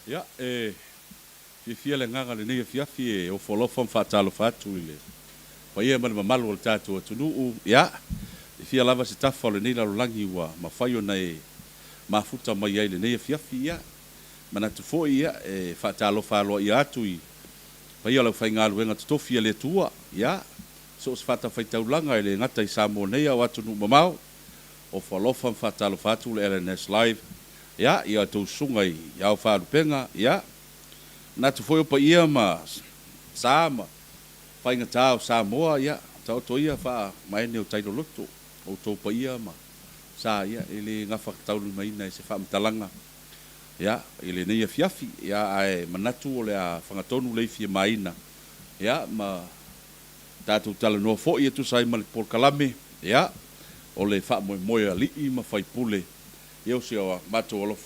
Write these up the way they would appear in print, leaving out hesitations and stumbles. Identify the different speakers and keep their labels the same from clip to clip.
Speaker 1: Ia, fia le nganga le nei fiafi o folofa mfatalo fatu ile. Pa ia ma le mamalu o le tātou atunuu, ia, fia lava se tafa o le nei lalolangi ua mawhai o nei mafuta mai ai le nei fiafi ia. Mana tu fo ia, whatalo whaloa ia atu i. Pa ia lau whai ngā luenga tutofi le tua, ia. So se whata whai taulanga le ngata i Samoa nei au atunu mamau. O folofa mfatalo fatu le LNS Live. Ia, ia tau sunga i au wharupenga, ia. Na tu foi pa ia ma sama fai nga tau Samoa ia tau to ia fa mai ne o tailo loto o to pa ia ma sa ia ele nga fa tau mai na se fa mtalanga ia ele ne ia fiafi ia ai manatu o le a fangatonu le fi maina ia ma tatu tala no fo ia tu sai mal por kalame ia o le fa mo mo ali ma fai pule ia o se o mato o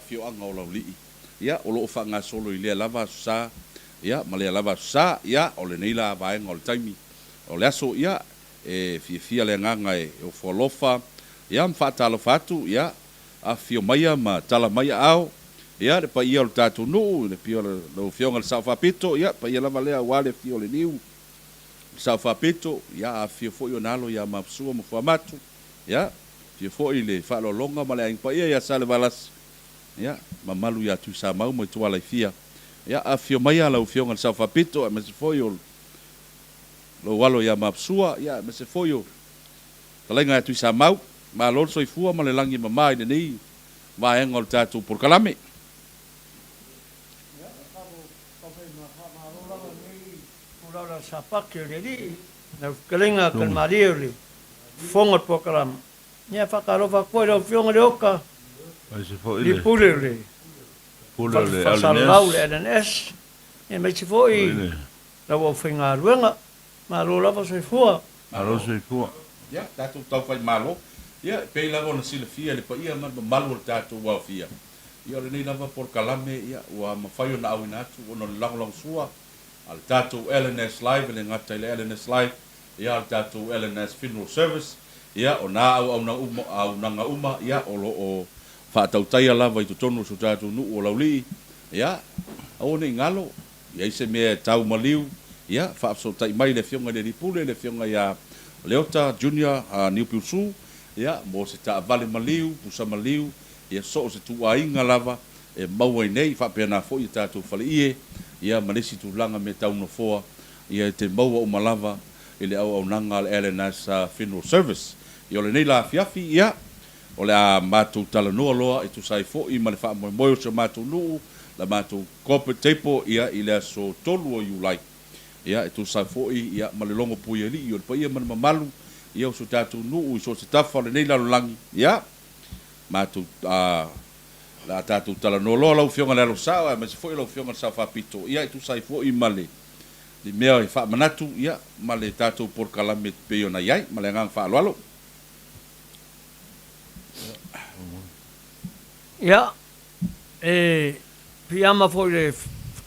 Speaker 1: fio anga o li ia o lo fa nga solo ile lava sa ia ma le lava sa ia o le neila va en ol taimi o le aso ia fi le nganga o folofa ia mfa talo fatu ia a fio maia ma tala maia au ia le pa ia o tatu no le pio lo fio ngal sa fa pito ia pa ia lava le wale fio le niu sa fa pito ia a fio fo yo nalo ia ma sua mo fa matu ia fio fo ile fa lo longa ma le pa ia sa le valas ia mamalu ya tu sa mau mo tu ala fia ia a fio mai ala o fio ngal sa fa pito me se foi lo walo ya mapsua ia me se foi o talenga tu sa mau ma lo so ifua ma le langi mama ine nei va engol tatu por kalame
Speaker 2: ia ora sa pakke le na kalenga kan marioli fonga por kalame ia fa karo fa ko lo fio ngal oka di pulele le LNS e me se foi la wo finga ruenga ma lo lava se fua
Speaker 1: ia tatu tau fai malo ia pe la bona sile fia le pa ia ma malo tatu wa fia ia le nei lava por kalame ia wa ma fai na au natu ono lang sua al tatu LNS Live le ngata le LNS Live ia al tatu LNS Funeral Service ia ona au na uma ia o fa tau tai ala vai tu tonu so tatu nu o lauli ia o ni ngalo ia se me tau maliu ia fa so tai mai le fionga le pule le fionga ia Leota Junior New Pilsu ia mo se ta vale maliu pusa maliu ia so se tu ainga lava e mau nei fa pena fo ia tatu fale ia manesi tu langa me tau no foa ia te mau o malava ile au nanga LNS Funeral Service ia le nei la fiafi ia o le a mātou tala noa loa i tu sai fo i ma le wha moe o se mātou nuu la mātou corporate tepo ia i le aso tolu o iulai ia i tu sai fo i ia ma le longo pui ali i o le pa ia ma le mamalu ia o so tātou nuu i so se tafa le nei lalo langi ia mātou la tātou tala noa loa lau fionga le alo sao ma se fo i lau fionga sao whapito ia i tu sai fo i ma le mea i wha manatu ia ma le tātou por kalame peo na iai ma le ngang wha alo
Speaker 2: ia piama foi le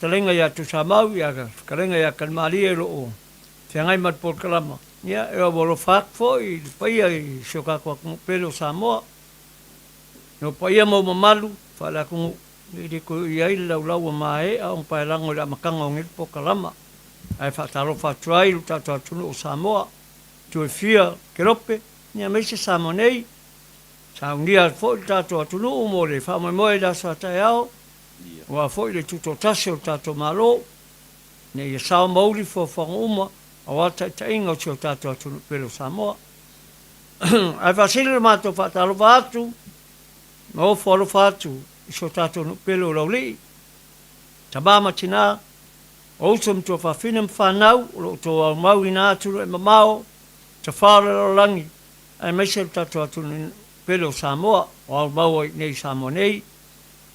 Speaker 2: talenga ya tu samau ya kalenga ya kan marielo o fiangai mat por kalama ia e o fak foi paia i soka ko pelo Samoa no paia mo mamalu fala ku i ko ia i lau mai a un pailango la makanga ngil por kalama ai fa talo fa trai ta tu o Samoa tu fia kerope nia me se samonei sa undia fo tato atunu mo le fa mo da sa tao wa fo le tuto tasio tato malo ne ia sa mauli fo fa uma a ta inga o tato atunu pelo Samoa ai fa sile mato fa talo fatu no fo lo fatu so tato no pelo loli tabama tina o som to fa finem fa nau lo to mau ina tu e mamao te fa lo langi ai me se tato atunu pelo Samoa o mau nei Samoa nei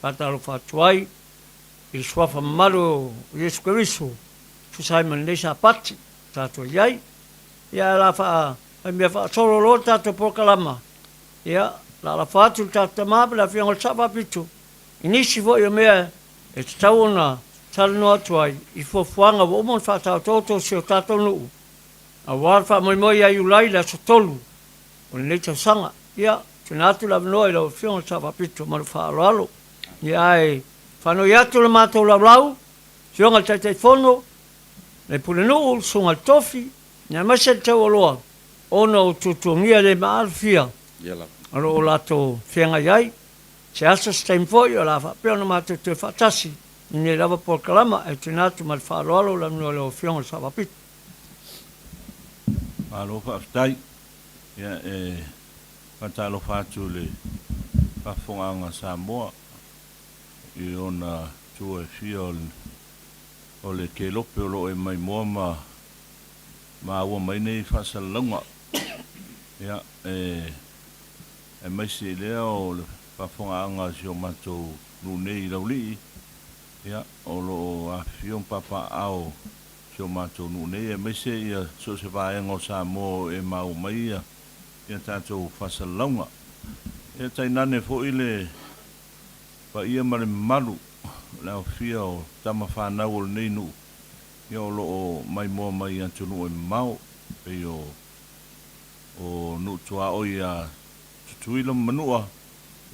Speaker 2: patalo fatuai il swafa malo Yesu Kristo su Simon Lesa Pati tato iai ia la fa me fa solo lo tato por kalama ia la fatu tato mabla fi ngol sapa pitu inisi vo yo me e tauna talno atuai i fo fuanga o mon fa tato si tato nu a war fa mo ia yulai la sotolu o le sanga ia Tinatu la no lo fion sa papito mal fa lalo ia whanoi atu le mātou lau, sionga tai whono, le pulenu sunga tofi, na masa tau aloa, ona o tutungia le maalfia, alo o lato whianga iai, se asa stein foi o la whapea na mātou te whatasi, ni lava por kalama, e tinatu mal whaaloalo la nua leo whionga sa wapit.
Speaker 3: Alo whaaftai, ia whatalo whātu le whawhonganga Samoa, I ona tua fia o le ke lope o lo e mai moa ma ua mai nei whasalunga. Ia, e mai se lea o le whawhongaanga si o matou nunei laulii. Ia, o lo a fion papa ao si o matou nunei. E mai se ia so se vaenga o Samoa e mau mai ia tātou whasalunga. Ia tainane fo i le pa ia mare malu la fia o tama whanau o nei nu ia o loo mai moa mai antunu e mau pe o nu tua o ia tutuila manua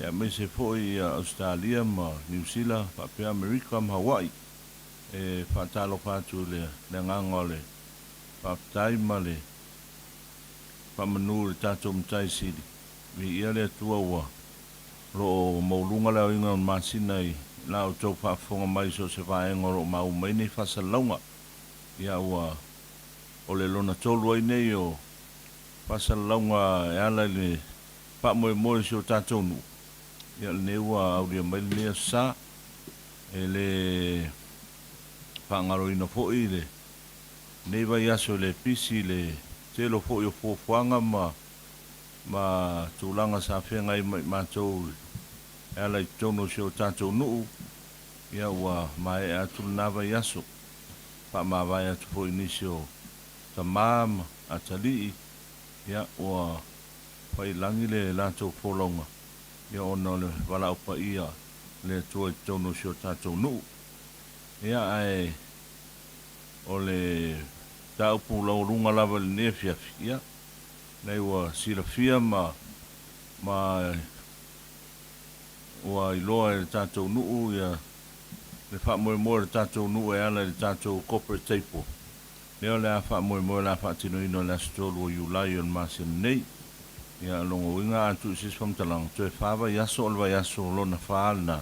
Speaker 3: ia me se fo i Australia ma New Zealand pa pe Amerika ma Hawaii e whatalo whatu le nganga le pa tai ma le pa manu le tato mtai sidi vi ia le tua ua lo maulunga leo inga on masina I la o tau whaafonga mai so se vaenga ro mau mai nei whasalunga ia ua o le lona tolu ai nei o whasalunga e ala le pa moe moe si o tātou nu ia le ne ua au ria mai lea sa e le whaangaro ina fo'i le nei vai aso le pisi le telo fo'i o fuafuanga ma tūlanga sa whenga I mātou ala I tono si o tātou nuu ia ua mai atu nawa I aso pa mawai atu po inisi o ta māma a talii ia ua pai langi le lātou polonga ia ona le wala upa ia le tua I tono si o tātou nuu ia ai o le taupu lau runga lava le nefiafi ia nei ua silafia ma ua iloa le tātou nuu ia le whaamoe moe le tātou nuu e ala le tātou corporate table leo le a whaamoe moe la whaatino ino le astolu o Iulai on Marcia nei ia longo inga atu I sis whamtalang toe whaava I aso olwa I aso lona whaalna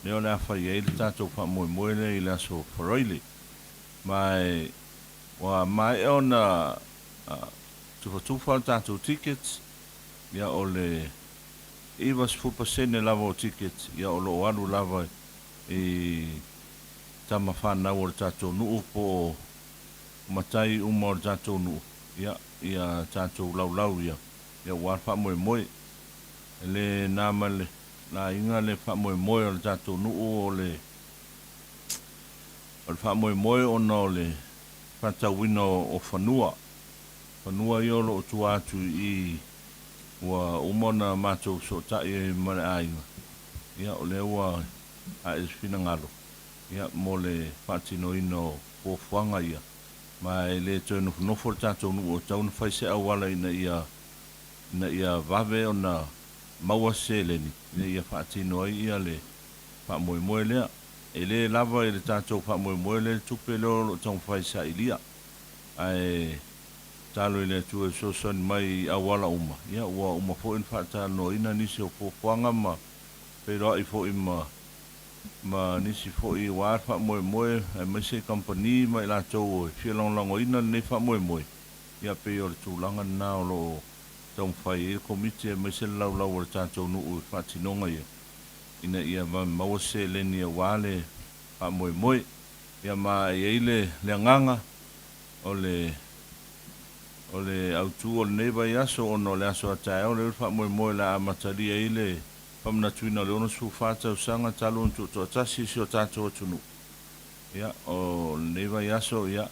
Speaker 3: leo le a whai e le tātou whaamoe moe le I le aso wharoile mai ona tufa tātou tickets ia o le Iwas fupasene lava o tickets ia o loo alu lava I tama whanau o le tātou nuu po matai uma o le tātou nuu ia tātou laulau ia wār wha moe le nāma le la inga le wha moe o le tātou nuu o le wha moe ona o le whatauina o whanua I o loo tu atu I ua umona mātou so tai e mare ainga ia o le ua a esfina ngalo ia mo le whatino ino pofuanga ia ma le tonu nofo tātou nu o taunu whaise awala ina ia vave o na maua seleni ina ia whatino ai ia le whamoe lea e le lava I le tātou whamoe le tupe leo lo taunu whaise ilia ai talo ile tu so son mai awala uma ia ua uma fo in fata no ina nisi o poanga ma pero I fo ma nisi fo I war fa moe e me se company mai la to fi long ina ne fa moe ia pe o tu langa na lo tom fai e komite me se la o tanto no fa tinonga ia ina ia ma o se le ni wale fa moe ia ma ile le nganga o le autu o le neiva I aso ono le aso atai o le wha moe la amataria I le pamna tuina le ono su whata usanga talo untu to atasi si o tātou atunu ia o le neiva I aso ia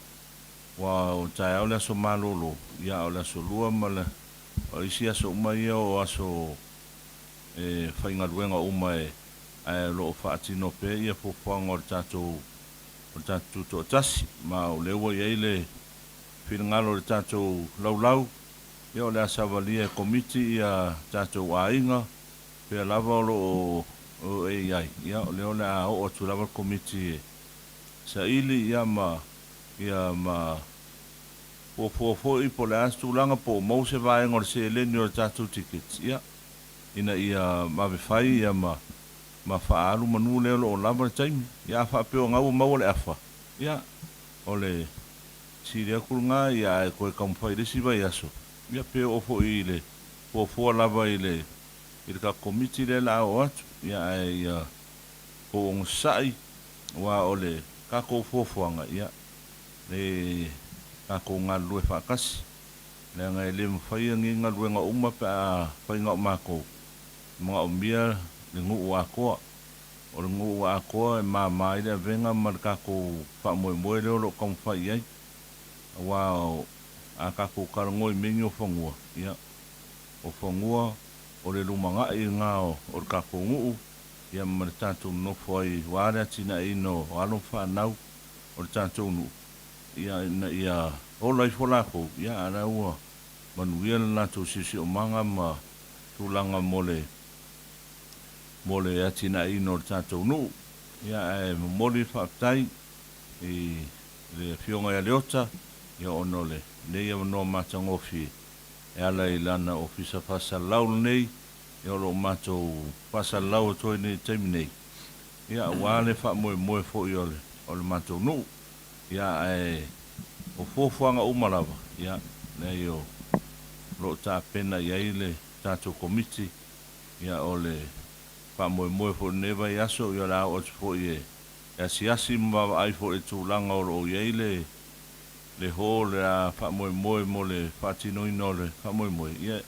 Speaker 3: wa o tai o le aso malolo ia o le aso lua ma le o isi aso uma ia o aso whaingaruenga uma e lo whaatino pe ia pofuanga o le tātou to atasi ma o lewa ia I le Whingalo le tātou laulau, ia o le asavalia komiti ia tātou ainga, pia lava o o e ai ia o leo na o tu lava komiti sa ili ia ma po i po le astu langa po mo se vai ngor se le ni o tatu tickets ia ina ia ma ve fai ia ma fa alu manu le o lava taimi ia fa pe o ngau mau le afa ia ole si le kulnga ia ko kam fai le si vai aso ia pe o fo i le po lava i le ka komiti le la o atu ia o on sai wa ole ka ko fofoanga ia le ka ko nga lue fa kas le nga le fai nga lue nga uma pa fai nga mako mga umbia le ngu wa ko o le ngu wa ko ma mai le venga mar ka ko fa mo le lo kom fai ai wa a ka ko ka ngoi menyo fongua ia o fongua o le lumanga i nga o ka ko ngu ia mar tatu no foi wala tina ino alo fa nau o tatu nu ia o lai fola ko ia ana ua manuia na tu sisi o manga ma tulanga mole atina ino tatu nu ia mole fa tai le fionga ya leota ia onole le ia no matangofi ala ilana ofisa fasa laul nei ia lo mato fasa laul toi nei terminate ia wale fa mo fo iole o le mato nu ia o fofuanga umalava ia nei yo lo ta pena ia ile tato komiti ia ole fa mo fo neva ia so ia la o fo ie ia siasi ma ai fo e tulanga o ia ile le hole a fa mo le fatino inole fa mo ia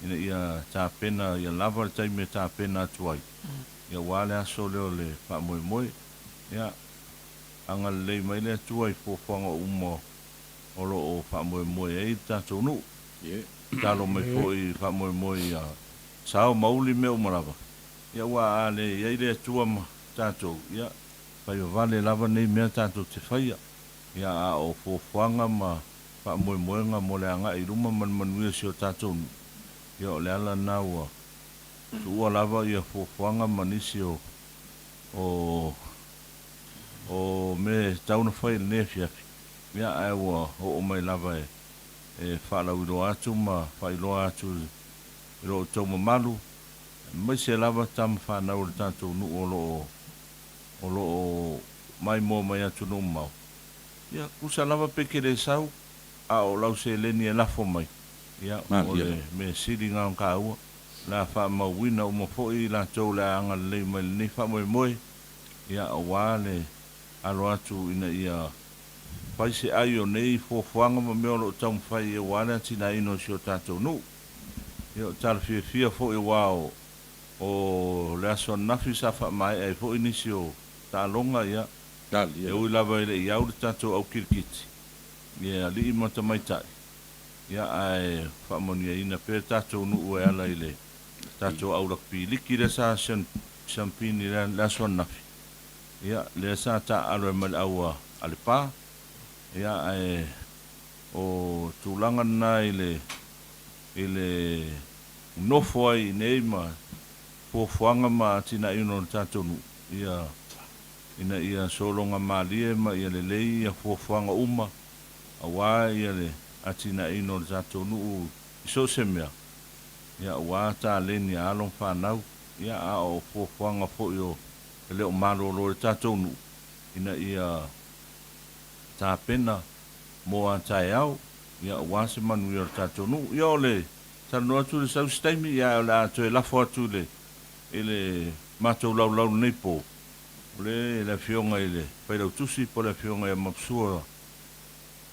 Speaker 3: ina ia ta pena ia lava tai me ta pena tuai ia wale aso le fa mo ia anga le mai le tuai fo fanga umo o lo o fa mo e ta tonu ia talo me fo i fa mo ia sao mauli me o marava ia wa ale ia ile tua ta to ia fa vale lava nei me ta to te faia ia a o fofuanga ma fa mo nga mo le anga i ruma man wi si o tatou ia o le ala na ua tu ua lava ia fofuanga manisi o me tauna fai le fiafi ia a ua o mai lava e fa la wi atu ma fa lo atu ro to malu mai se lava tam fa na o tatou nu o lo mai mo mai atu no mau ia kusa lava peke le sau a o lau se leni e lafo mai ia o le me siri ngā ka ua la fa mawina o mafoi la tau la anga le mai ni fa moe ia o wale alo atu ina ia pai se ai o nei fofuanga ma meo lo tau fai e wale atina ino si o tatou nu ia o tala fia fo e wao o le aso nafi sa fa mai e fo inisi o ta longa ia e ui lava ele i au le tatou au kirikiti ia li i mata mai tai ia ai whaamonia ina pe tatou nuu e ala i le tatou au lakpi liki le sa champini le aso nafi ia le sa ta alo e mal aua ale pā ia ai o tūlanga na i le nofo ai nei ma fofuanga ma tina ino tatou nuu ia ina ia solonga malie ma ia le lei ia fofuanga uma awa ia le atina ino zato nu iso semea ia wa ta leni alon fanau ia a o fofuanga fo yo le o malo lo tatou nu ina ia ta pena mo ata au ia wa se manu ia tatou nu ia le tano tu le sau stemi ia la to la foto le ele mato lau nei po le la fionga ile pa le tusi po la fionga e mapsua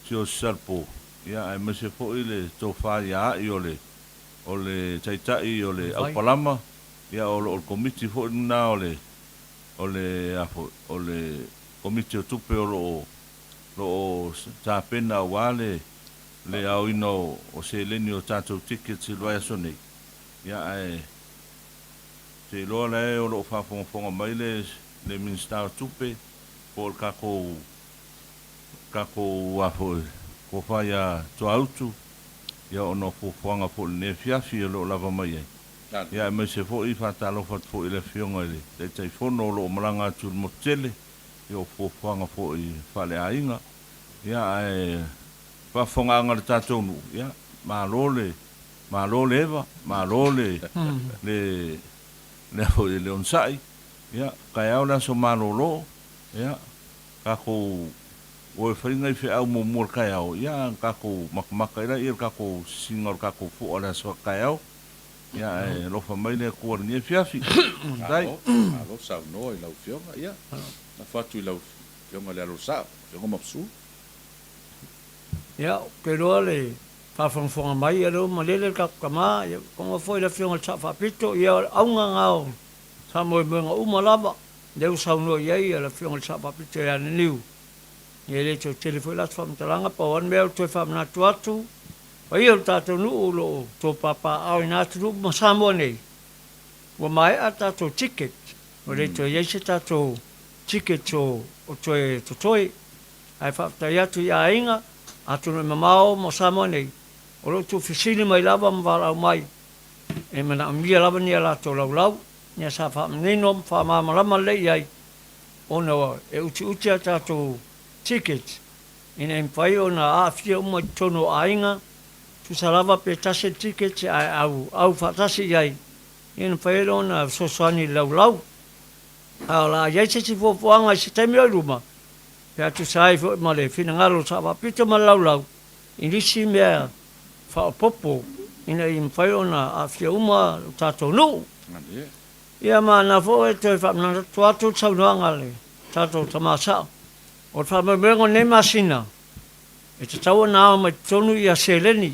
Speaker 3: si o salpo ia ai mese po ile to fa ia iole o le taitai o le au palama ia o komiti fo na o le komiti o tupe o lo ta pena wale le au ino o se leni o tatou ticket silvaia sone ia ai te loa le o lo fa fonga mai le minister tupe por kako afo ko fa ya to autu ia ono fofuanga po ne fiafi lo lava mai ai ia me se fo I fatalo fat fo I le fionga le te te fono lo malanga tu mo tele yo fo fanga fo I fale ainga ia fa fonga ngar tatou nu ia malole eva malole le ho le on sai ia kai aula so malolo ia ka ko o fringa fe au mo mor kai au ia ka ko makmaka ira ir ka ko singor ka ko fo ala so kai au ia lo fa mai le ko ni fiafi dai
Speaker 1: lo sa no I lau fionga ia na fatu I lau fionga le alo sa fionga mapsu
Speaker 2: ia pero le fa fonga mai alo malele ka kama como foi la fionga sa fa pito ia aunga ngao sa mo menga umalaba deu sa no ia la fionga sa fa pito ia niu ia le to telefone la fam talanga pa wan mel to fam na tuatu pa ia tato nu lo to papa au na tu mo sa mo nei wa mai ata to ticket o le to ia se tato ticket to o to toi ai fa ta ia tu ia inga atu no mamao mo sa mo nei o lo tu fisili mai lava mvala mai e mana amia lava ni ala to lau nia sa fa nino fa ma lama le ai ono e uti ata to ticket in en pai ona afia uma tono ainga tu salava pe tase ticket au fa tase ai in pai ona so sani lau ala ia se fo anga se temi ruma ya tu sai fo male fina ngalo sa va pito ma lau inisi me fa popo ina in pai ona afia uma tato no ia ma na fo e te fa na tu sa no ngale tato tamasa o fa me ne masina e te tau na ma tonu ia seleni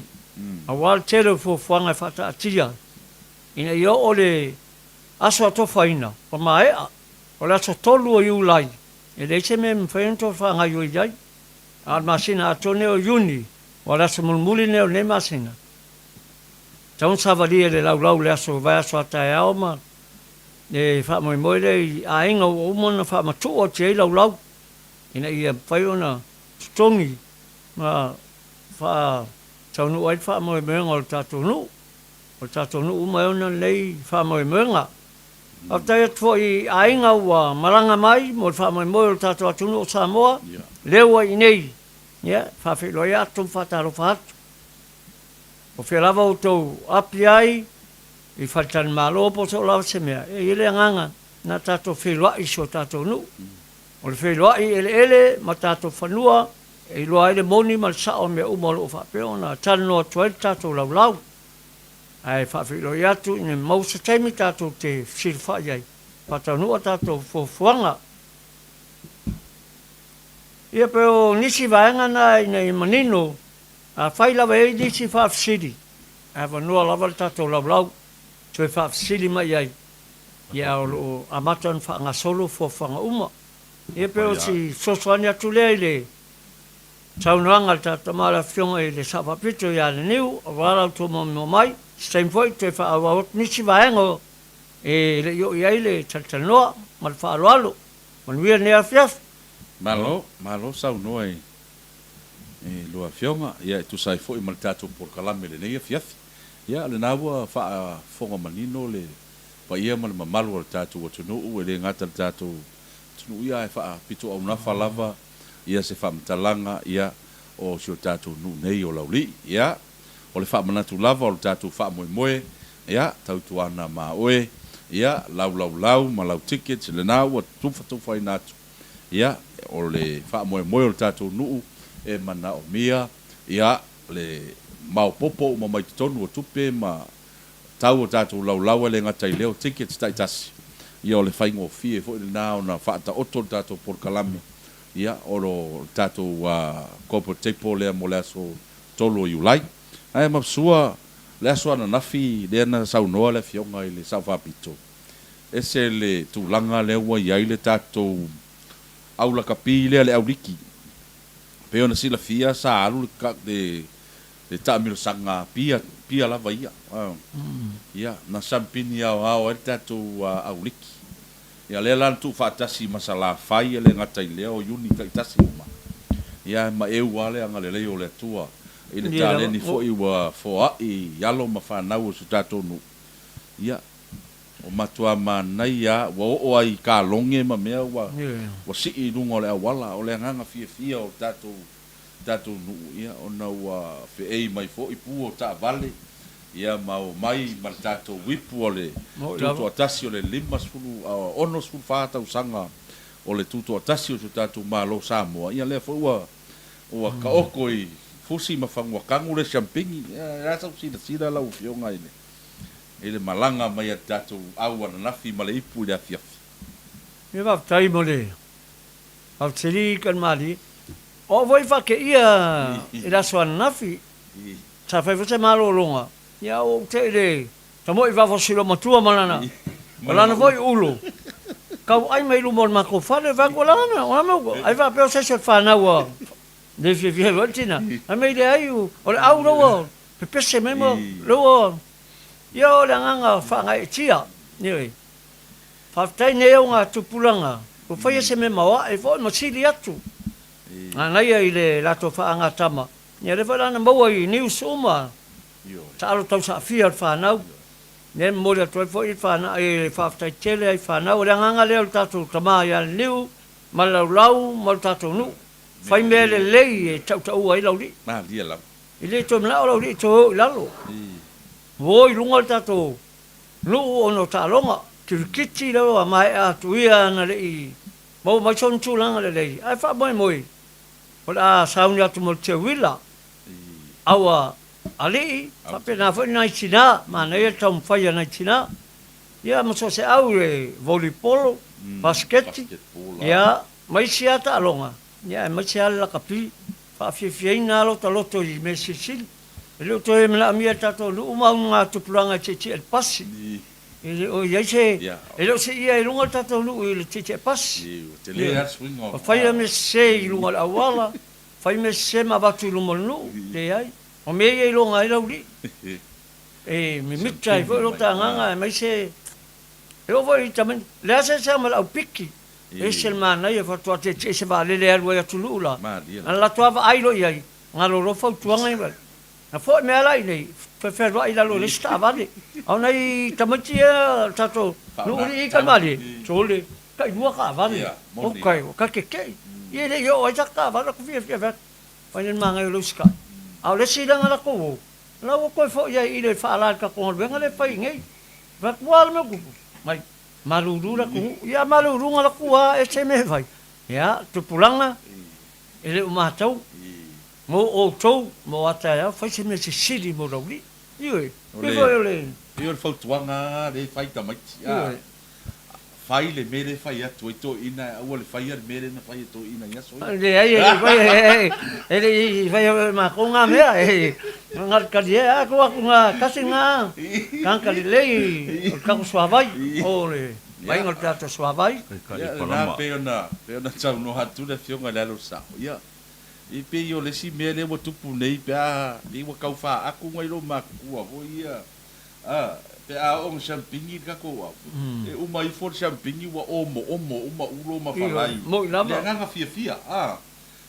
Speaker 2: a wal tele fo fanga fa ta tia ina yo ole aso to faina pa mai o la so tolu o yu lai e le se me mfento fa nga yu jai a masina tone o yuni wala se mulmuli ne masina tau sa valia le lau le aso va aso ta ya ma e fa mo le a inga o mo fa ma tu o te lau ina ia pai ona stongi ma fa tau nu ai fa mo me ngol tatu nu mai ona lei fa mo me nga afta ia foi ainga wa maranga mai mo fa mo tatu atu nu Samoa lewa inei ia fa fe lo ia tu fa taro fa o fe lava o to apiai I faltan malo po so la se me e le nganga na tatu fe lo I so tatu nu o le whelua I ele ma tātou whanua e loa ele moni ma sao me umalo o whapeo na tano atuai tātou lau ai whawhilo I atu ina mausa taimi tātou te sirwha iai patanua tātou fuanga ia peo nisi vaenga na ina I manino a whailawa e nisi whawsiri a whanua lava tātou lau tue whawsiri mai iai ia o amatan whaanga solo fuanga uma ia peo si sosoani atu lea le taunoanga ta tamara fionga I le sapapito ia le niu a warau tō mo mai stein foi te whaawawot nisi vaengo e le yo iai le tatanoa ma le whaaloalo ma nuia nea fiaf
Speaker 1: malo sau noa e lua fionga ia tu sai foi ma le tātou por kalame le nea fiaf ia le naua wha fonga manino le pa ia ma le mamalu le tātou atunu e le ngata le tātou tunu ia e wha pito au nafa lava ia se wha mtalanga ia o sio tātou nu nei o lauli ia o le wha manatu lava o le tātou wha moe ia tautuana ma oe ia lau ma lau tickets le nau a tufa inatu ia o le wha moe o le tātou nuu e mana o mia ia le mau popo ma mai tonu o tupe ma tau o tātou lau le ngatai leo tickets taitasi ia o le whaingo fie fo le nao na whaata oto tātou por kalame ia o lo tātou kopo teipo lea mo le aso tolo I ulai ai mapsua le aso ana nafi le ana saunoa le fionga I le sau whapito ese le tūlanga le ua iai le tātou aula kapi lea le auriki peo na sila fia sa alu le taamiro sanga pia lava ia ia na sampini ao e tātou auriki ia le lan tu fatasi masala fai le ngatai le o yuni ka itasi ma ia ma e wale anga le o le tua ile tale ni fo I wa fo I yalo ma fa na o su tato nu ia o matua manai ia wa o ai ka longe ma mea wa si I lunga o le awala o le nganga fia o tatou nu ia ona ua fe'ei mai fo'i pu o ta'avale ia mai ma le tatou wipu o le tutu atasi o le 5 tausaga o le tutu atasi o tatou malo Samoa ia lea fo'i ua kaoko I fusi ma faguakagu le champigi ia tau sila lau fioga I le malaga mai a tatou au ananafi ma le ipu I le afiafi
Speaker 2: ia vaftai mo le autili kan mali o voi fa ke ia I la ananafi sa fai fose malolonga ia o te le tamo I vavosilo matua malana malana voi ulo kau ai mai lumon mako fale va golana o amo ai va pe se fa na wa de vie voltina ai mai le ai o le au lo pe pese memo lo ia o le nganga fa ngai tia ni fa tai ne o nga tupulanga o fa se memo wa e vo mo sili atu ana ia I le lato fa anga tama ia le fa na mo I ni usuma sa alo tau sa fia fa na ne mo le to fo I fa na e fa tai tele ai fa na o le nganga le tatu tama ia liu malau mal tatu nu fai me le lei e tau ai lau li
Speaker 1: ma lia la
Speaker 2: ile to mla lau li to lalo voi lunga tatu lu ono talonga kirkiti lo mai a tuia na le mo mai son tulanga le lei ai fa moi ola saunia tu mo te wila awa ali fa pena fa nai china ma nei tom fai nai china ia mo so se au le volleyball basket ia mai sia ta longa ia mai sia la kapi fa fi na lo to I mesisil le to e mla mia ta to lu ma nga tu planga che el passi ele o ia se ele se ia lunga ta to lu ele che passi
Speaker 1: te le ar swing o
Speaker 2: fa me se lunga la wala fa me se ma va tu lu mo lu le ai o me ia lunga ai lau li e mi mitai fo lo ta nga mai se eu voi também le se sama au piki esse mana ia fa to te se va le al wa tu lu la la to va ai lo ia ngalo lo fa tu nga na fo me ala nei fe ai la lo le sta vale au nei tamatia tato lu I ka mali tole kai bua ka vale okay ka ke ye le yo ai ka vale ku fi va panen manga lo ska au le sila ngala ko la ko fo ia I le fa ala ka ko venga le fa ngai va kwal me ku mai malurura ku ia maluru ngala ku e se me vai ia tu pulanga ele uma tau mo o tau mo ata ia fai se me se sili mo rauli ioi
Speaker 1: Io fautuanga le fai tamai fai le mere fai atu I to ina o le fai le mere na fai to ina ia so
Speaker 2: le ai ele fai ma konga mea ngal kadia ko nga kasinga kan kalilei ka ko swavai ole vai ngal tato swavai
Speaker 1: na peona tau no hatu le fionga le lo sa ia I pe yo le si mele mo tupu nei pe a ni wa kau fa aku ngai lo maku vo ia pe a on champigny ka ko e o mai for champigny wa uma ulo ma falai le nga fia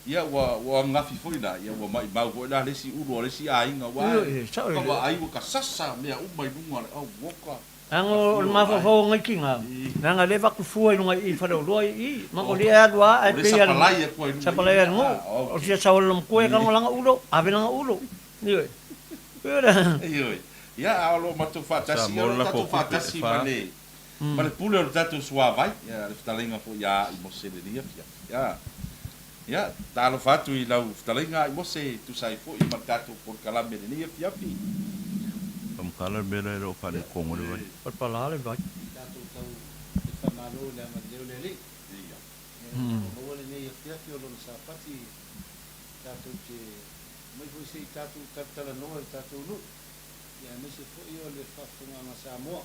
Speaker 1: ia wa nga fi foina ia wa mai mau ko na le si ulo le si ai nga wa ka ai wa ka sasa me o mai lunga au woka
Speaker 2: Ango ma fo ngai kinga nga le va ku fu I fa lo I ma ko le adwa ai pe ya sa palai ngo o sia sa lo ko e ka langa ulo ave langa ulo ni pera
Speaker 1: ia alo ma tu fa tasi male male pule o tatu suavai ia le talenga fo ia I mo se le ia talo fatu I lau talenga I mo se tu sai fo I marcato por calame le ia fiafi
Speaker 3: kala bela ro fa le kongo le vai
Speaker 2: por palale vai
Speaker 4: tatu tau e fa malo le ma le le ia mo le ne ia fio lo sa pati tatu che mai foi sei tatu tala no tatu no ia me se foi o le fa funga na Samoa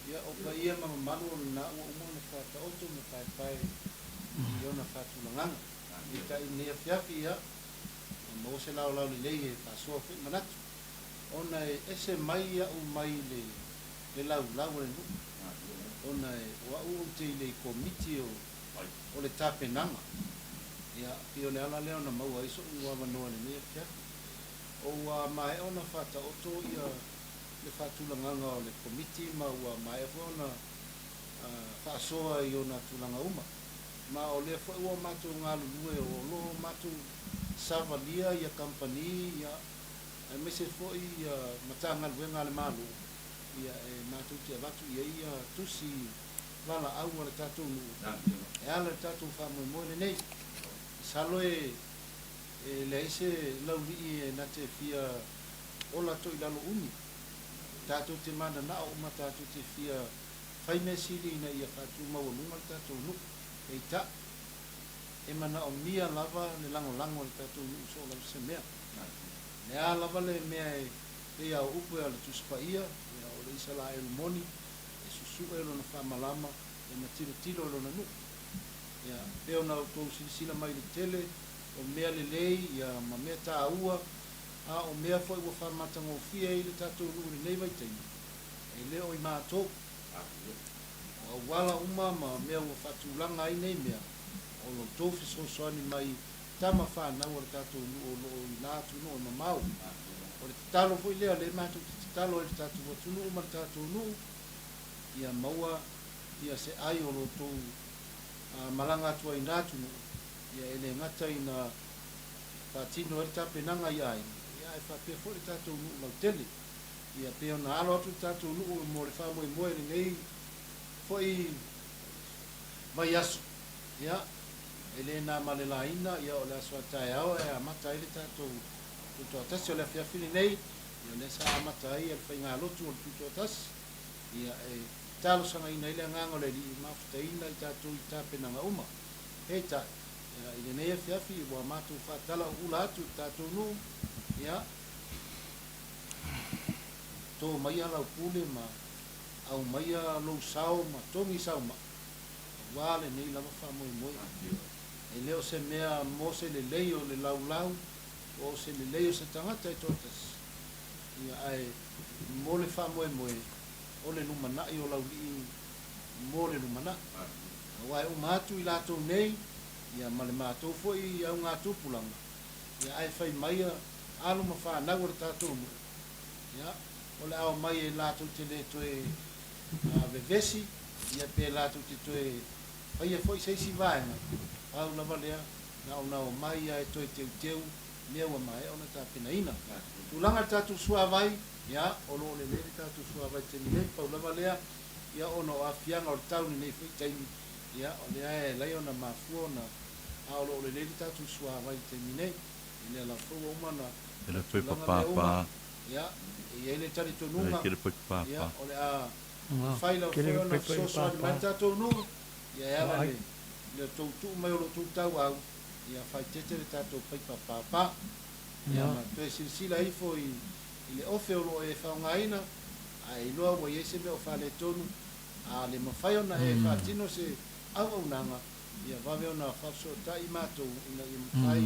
Speaker 4: ia o pa ia ma malo na o mo na fa ta o tu me pai io na fa tu langa I ta I ne ia mo se la le e fa so fe manatu ona ese mai o mai le lau le nu ona wa u te le komiti o le tapenanga ia io le ala le ona mau ai so wa manoa le mea kia o wa mai ona fata o to ia le whātulanganga o le komiti ma ua mai e whona whaasoa i ona tulanga uma. Ma o le fo ua mātou ngā lulue o lo mātou savalia ia kampani ia ai mese fo i matanga luenga le malu ia e mātou te avatu ia tusi lala au le tātou nu. E ala le tātou whamoe le nei. Salo e le ise lauli e na te fia ola to i lalo uni. Tātou te mana na o ma tātou te fia whaime siri na ia whātou maununga le tātou nu. E ta e mana o mia lava le lango le tātou nu so la se mea. Ne a lava le mea e au upu e le tuspa ia, o le isa la e moni, e susu e lo na whamalama, e na tiro lo na nu. Ia, peo na o tō sila mai le tele, o mea le lei, ia ma mea tā ua, a o mea fwoi ua whamatanga o fia i le tātou nu le nei vai teina. E leo i mātou, o wala uma ma mea ua whatulanga ai nei mea, o lo tōwhi soani mai tama whanau o le tātou nu o lo i nātu nu o mamau. O le talo fwoi lea le mātou te talo e le tātou watunu o ma le tātou nu, ia maua, ia se ai o lo tō malanga atua i nātu nu, ia ele ngata i na whatino e le tāpenanga i ai, ia e whapea fwoi le tātou nu lau tele, ia peo na alo atu le tātou nu o mo le whamoe moe le nei, foi vai aso ia ele na malelaina ia o le aso tai ao e amata ile tatou tuto tasi o le fiafili nei ia le sa amata ai e whainga lotu o le tuto tasi ia e talo sanga ina ile ngango le li mafutaina i tatou i tāpenanga uma e ta ile nei e fiafi ua matu whatala ula atu tatou nu ia tō mai ala upule ma au mai a lo sao ma tongi sao ma wale nei lava whamoe moe e leo se mea mo se le leio le lau o se le leio se tangata e totas ia ai mo le whamoe moe o le numana i o lau li mo le numana wai o matu i lato nei ia ma le mātou foi au ngā tupulanga ia ai whai mai a alo ma whanau le tātou ia o le au mai e lato te le toe vevesi ia pe latu te toe paia foi seisi vaenga au lava lea na o mai ai toe teu mea ua mai ona tāpenaina tulanga tatu sua vai ia o lo le tatu sua vai te nei pau lava lea ia ona o afianga o le tauni nei foi taimi ia o lea e lai ona mafua na a o lo le tatu sua vai te nei ile la fua umana
Speaker 3: ele foi papá
Speaker 4: ia ia ele tari tonunga
Speaker 3: ele foi papá
Speaker 4: ia o le a faila foi ona so de manta to no ia ela le to tu mai o tu tau au ia fai tete le tato pai papa ia ma to sila i foi ile ofe o e fa ngaina ai lo o ye se me o fa le tonu a le ma fai ona e fa tino se au nanga ia va ve ona fa so ta i mato ina i fai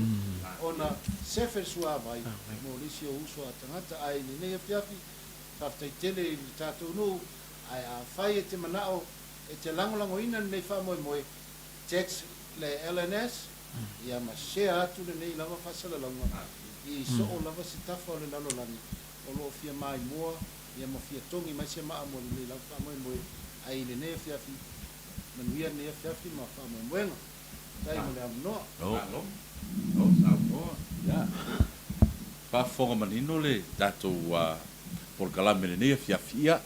Speaker 4: ona sefer sua vai mo lisio uso atangata ai ne fiafi fa tai tele i tato no ai a fai e te manao e te langolango ina nei whamoe text le LNS ia ma share atu le nei lava whasala langa i so o lava si tafa o le lalolani o lo fia mai mua ia ma fia tongi mai se maa mo le nei lava whamoe ai le nei fiafi manuia nei fiafi ma whamoe moenga tai mo le amnoa
Speaker 1: ia whafonga manino le tatou por kalame le nei fiafi ia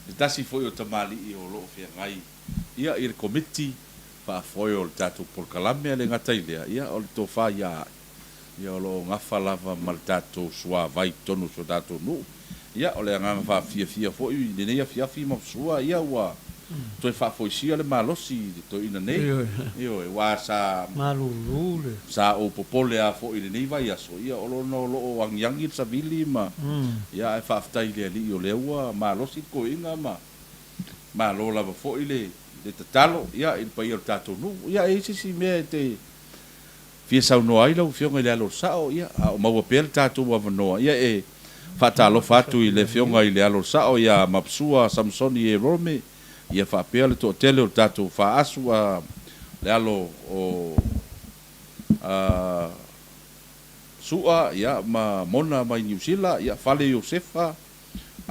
Speaker 1: e tasi foi o tamali i o loo fia ngai ia i le komiti whaafoi o le tātou porkalame le ngata i lea ia o le tō wha ia o loo ngafa lava ma le tātou sua vai tonu so tātou nu ia o le anganga whaafia foi i le neia fiafi ma sua ia ua toi whaafoi sia le malosi toi ina nei io e wā sa
Speaker 2: malulule
Speaker 1: sa o popole a foi le nei vai aso ia o loo angiangi sa vili ma ia e whaaftai le ali o le ua malosi ko inga ma lo lava foi le tatalo ia il pai o tātou nu ia e si mea te fia sau noa ai lau fionga i le alo sao ia o maua pēr tātou wa vanoa ia e whatalo fatu i le fionga i le alo sao ia mapsua Samsoni e Rome ia whapea le tō tele o tātou whaasu a le alo o sua ia ma mona mai New Zealand ia fale Josefa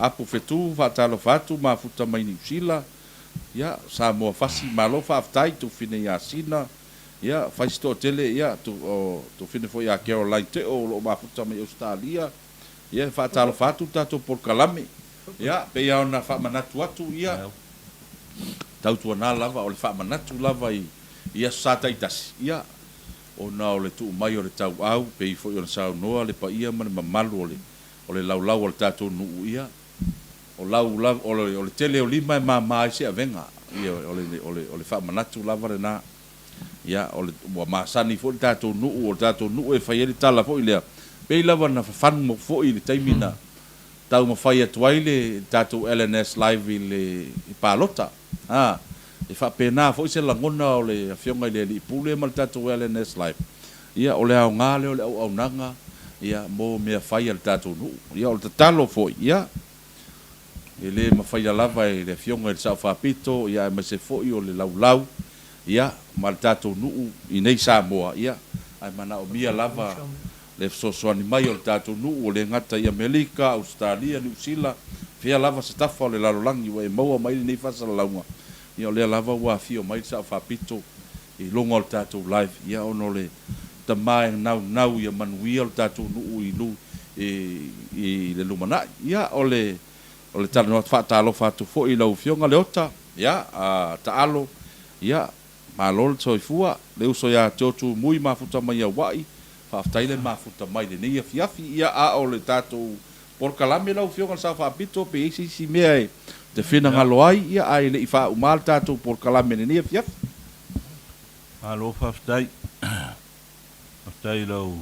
Speaker 1: apu fetu faatalo fatu mafuta mai niusila ia sa moa fasi malo faafetai tufine iasina ia faisi toʻatele ia tufine foʻi a Caroline te o loo mafuta mai Australia ia faatalo fatu tatou polokalame ia peia ona faamanatu atu ia tautuana lava o le faamanatu lava ia sa taitasi ia ona o le tuumai o le tauau pei foʻi ona saunoa le paia ma le mamalu o le laulau o le tatou nuu ia o le tele o lima e mamā i se avega ia o le faamanatu lava lenā ia o le ua masani foʻi le tatou nuu o le tatou nuu e fai ai le tala foʻi lea pei lava na fafanu mo foʻi le taimina tau mawhai atu ai le tatou LNS live i palota e whapena fo i se langona o le awhionga i le li pule ma le tatou LNS live ia o le au ngā leo le au nanga ia mo mea whai al tatou nu ia o le tatalo fo ia e le mawhai lava i le awhionga i le sao whapito ia e mase fo i o le lau ia ma le tatou nu i nei Samoa ia ai mana o mia lava le sosoani mai o le tatou nuu o le ngata i Amerika, Australia, New Zealand, fea lava se tafa o le lalolangi wa e maua mai nei fasalalaunga. Ia o le lava ua fio mai sa whapito i longa o le tatou live. Ia ono le tamae nau ia manuia o le tatou nuu i lu i le lumana. Ia o le tala noa whaatalo whatu fo i lau fionga le ota. Ia taalo. Ia malo le soifua. Le uso ia teotu mui mafuta mai a wai. Whaaftai le mafuta mai le nei afiafi ia a o le tatou porkalame lau fionga sa whaapito pe isi si mea e te whina ngalo ai ia ai le i wha umal tatou porkalame le nei afiafi.
Speaker 3: Alo whaaftai. Whaaftai lau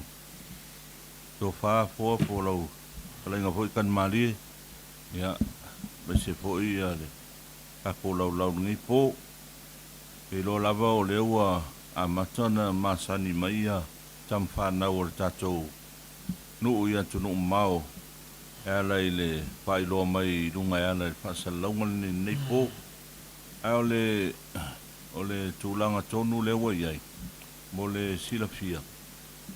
Speaker 3: tō whaa fua po lau kalenga fo i kan mali ia bese fo i a le kako lau ngi po e lo lava o le ua a matana masani mai ia tam whanau o le tatou nuu ia tu nuu mau e ala i le whailoa mai i runga e ala i whasalaunga nei po e o le tūlanga tonu le ua iai mo le silafia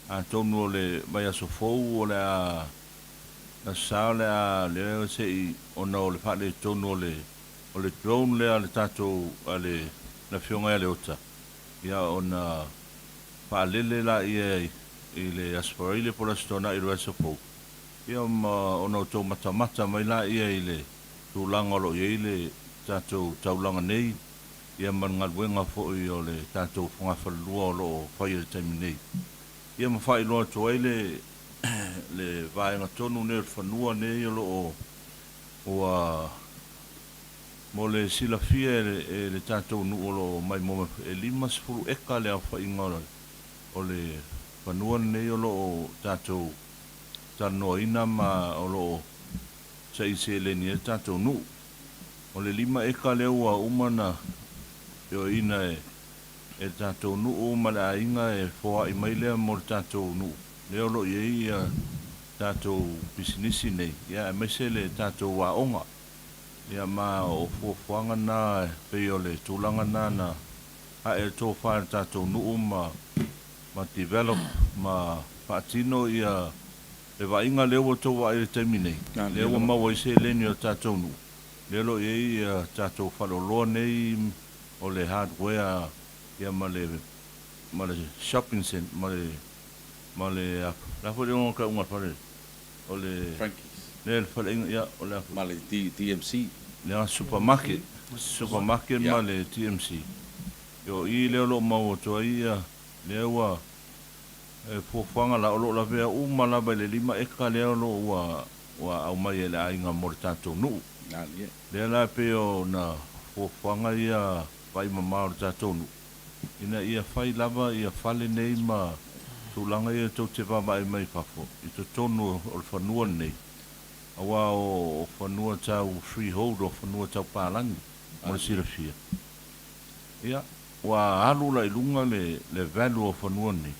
Speaker 3: a tonu o le mai aso fou o le a na sao le a le se i ona o le whale tonu o le drone le a le tatou a le na fionga e le ota ia ona whaalele la i le asparile po la stona i resa fou. Ia ona o tau mata mai la i le tūlanga lo i le tatou taulanga nei ia mangaluenga fo i o le tatou whangawhalua o lo whai le taimi nei. Ia mawhai loa to ai le vaenga tonu ne whanua nei o lo o mo le silafia e le tatou nu o lo mai mo e limas furu eka le au whai ngora o le whanua nei o lo tatou tano ina ma o lo sa i se le ni e tatou nu o le lima eka le ua umana e o ina e tatou nu o ma le ainga e foa i mai lea mo le tatou nu le o lo i tatou bisinisi nei ia e mese le tatou wa onga ia ma o fuafuanga na pe o le tūlanga na a e tō whae tatou nu ma develop ma patino ia e vainga leo to wa e terminei leo ma wa se leni o tatou nu lelo e tatou falolo nei o le hardware ia ma le shopping center ma le la fo de ka unha fare o le
Speaker 1: Frankies
Speaker 3: le fale ia o le
Speaker 1: ma le TMC
Speaker 3: le supermarket ma le TMC yo i leo lo ma o to ia leo e fofanga la o la vea uma la bele lima e ka leo lo wa au mai le ainga mo tatou nu le la pe o na fofanga ia vai mama o tatou nu ina ia fai lava ia fale nei ma tulanga ia tau te vama e mai fafo i to tonu o whanua nei awa o whanua tau freehold o whanua tau pālangi mo le sirafia ia wa alula i lunga le value o whanua nei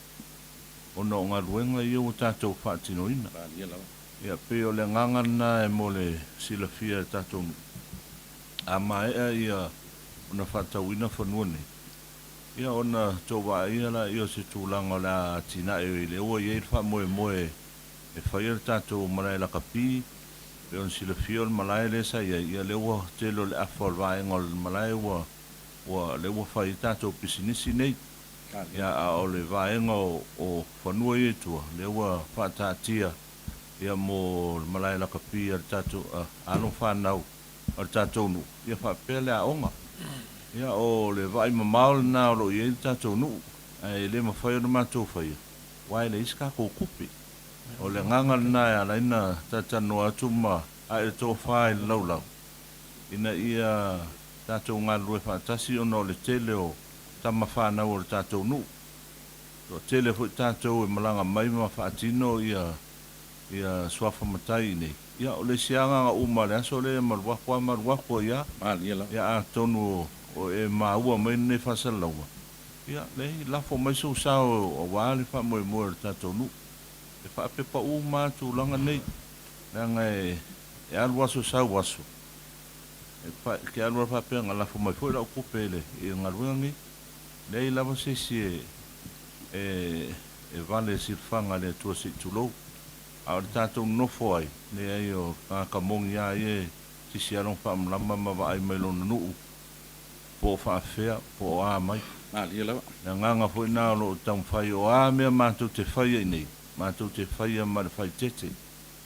Speaker 3: ona o ngā ruenga i o tātou whaatino ina. Ia pe o le ngangana e mo le silafia tātou nu. A maea ia ona whaatau ina whanua nei. Ia ona tō wa ia la i o se tūlanga la tina e le oa i e wha moe e whaia tātou marae la kapi pe on sila fio le malai le sa ia le ua telo le afol vaenga o le malai ua le ua fai tātou pisinisi nei ia a o le vaenga o whanua i tua le ua whātātia ia mo le malai la kapi al tātou anu whanau al tātou nu ia whapea le aonga ia o le vai mamao le nā o lo i tātou nu ai le mawhai o na mātou whai wai le iska ko kupi o le nganga na ya la ina tatano atu ma a e to fai lau ina ia tatou ngā lue whaatasi o no le tele o tama whāna o le tatou nu o tele fu tatou e malanga mai ma whaatino ia swafa matai nei ia o le sianga nga uma le aso le maruako ia ia a tonu o e maua mai nei whasalaua ia le lafo mai so sao o wale wha moe le tatou nu e whaapepa mātu langa nei nanga e alua so sau waso ke alua whapea ngā lafo mai fwoi lau kupele i ngā ruangi nei lava sesi e vale sirwhanga le tua si tulou a o tātou nofo ai ne ai o ka mongi a e sisi along whaamlama ma wa ai mai lona nuu po whaafea po a mai na nganga fwoi nā lo tau whai o a mea mātou te whai ai nei mātou te whaia ma le whai tete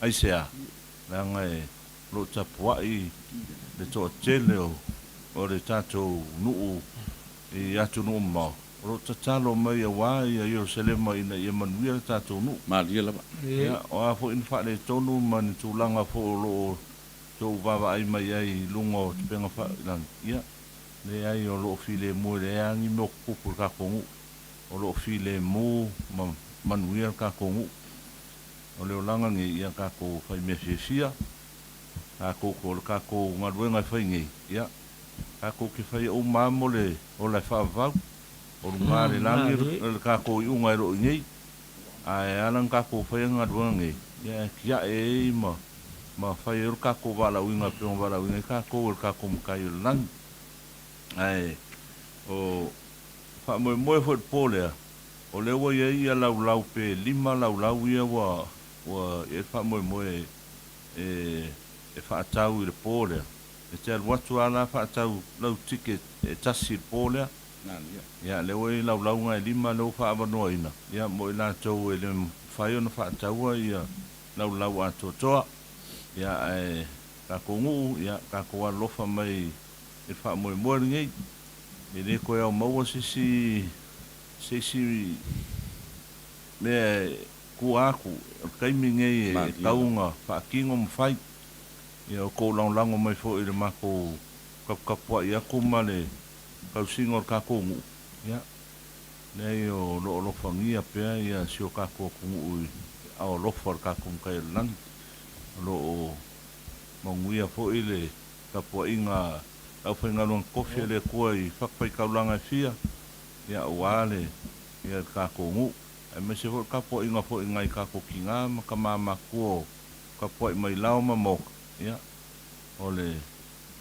Speaker 3: ai se a nanga e lo tapuai le toa tele o le tātou nuu i atu nuu mau lo tatalo mai a wai a Yerusalema ina i manuia le tātou nuu ia o a fo in whaale tonu mani tūlanga fo lo tō wawa ai mai ai lunga o te penga whaelang ia le ai o lo file mo le angi mo kupu ka kongu o lo file mo manuia ka kongu o leo langa nge ia ka ko fai me fia ka ko ngaruenga fai nge ia ka ko ki fai o mamole o la fa va o ngare langi ka ko i unga ro nge ai alang ka ko fai ngaruenga nge ia kia e ma fai ro ka ko vala winga pe on vala winga ka ko mkai lang ai o fa mo fo pole o le wa ia lau pe lima lau ia wa e fa mo e fa tau i le pole e te watu ala fa tau lau ticket e tasi pole ya le wa lau ngai lima lau fa abano ina ya mo la tau e le fa yo fa tau ia lau ato toa ya e ka kongu ya ka ko lofa mai e fa mo ngai e le ko ya mo sisi me kuaku kai minge e taunga fa kingo mfai ia ko lango mai fo i le mako kapua ia kumale ka singo ka kongu ia nei o lo fangia pe ia sio ka ko kungu a lo for ka kun kai lang lo monguia fo i le kapua inga au fenga long kofi le koi fakpai ka langa fia ia wale ia ka kongu e me se ka po inga i ka ko kinga ma ka mama ko ka po mai lao ma mo ia ole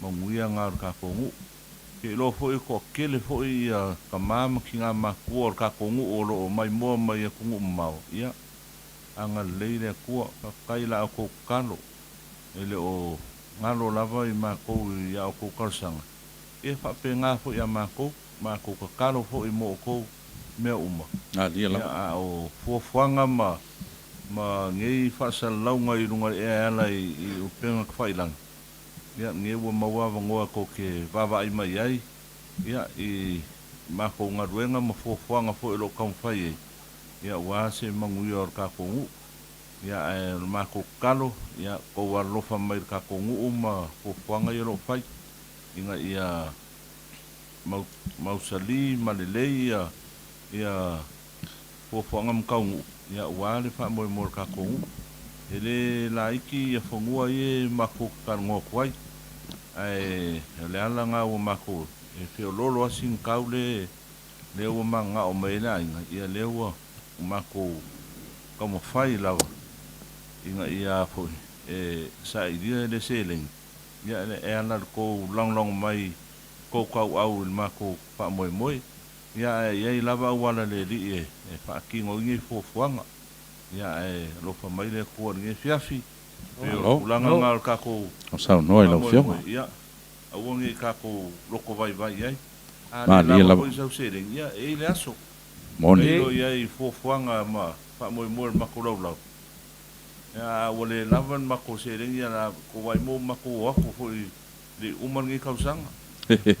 Speaker 3: monguia nga ka kongu ke lo fo i ko kele fo i ka mama kinga ma ko ka kongu o lo mai mo mai ko mau ia anga leile ko ka kaila ko kalo ele o ngalo lava i ma ko ia ko kalsanga e fa pe nga fo ia ma ko ka kalo fo i mo ko mea uma ia o fuafuanga ma ngei whasalaunga i runga e ala i upenga kwhailang ia nge ua mawawa ngoa ko ke wawa ai mai ai ia i mako ngaruenga ma fuafuanga fo i lo kaumwhai ia ua se manguia or ka kongu ia e mako kalo ia ko warlofa mai ka kongu ma fuafuanga i lo whai inga ia mausali malelei ia fuafuanga mkaungu ia wale fa mo ka kongu ele laiki ia fongua ie mako karongo kwai ai le ala nga o mako e feololo asin kaule le o manga o meina ia le o mako como fai lava inga ia fo e sa idea le seleng ia le ala ko long mai ko kau au mako pa moi ia i lava wala le li e fa kingo ngi fuafuanga ia e lo fa mai le ko ngi fiafi
Speaker 1: Malo.
Speaker 3: Ulanga ngal kako.
Speaker 1: O sau noa i lau fionga.
Speaker 3: Ia. Awangi kako loko vai ai.
Speaker 1: Mali la.
Speaker 3: Ko isau sereng ia e le aso.
Speaker 1: Moni.
Speaker 3: Lo ia I fofuanga ma fa moi makulau lau. Ya wale lavan mako sereng ia la ko vai mo mako aku foi di uman ngi kausanga.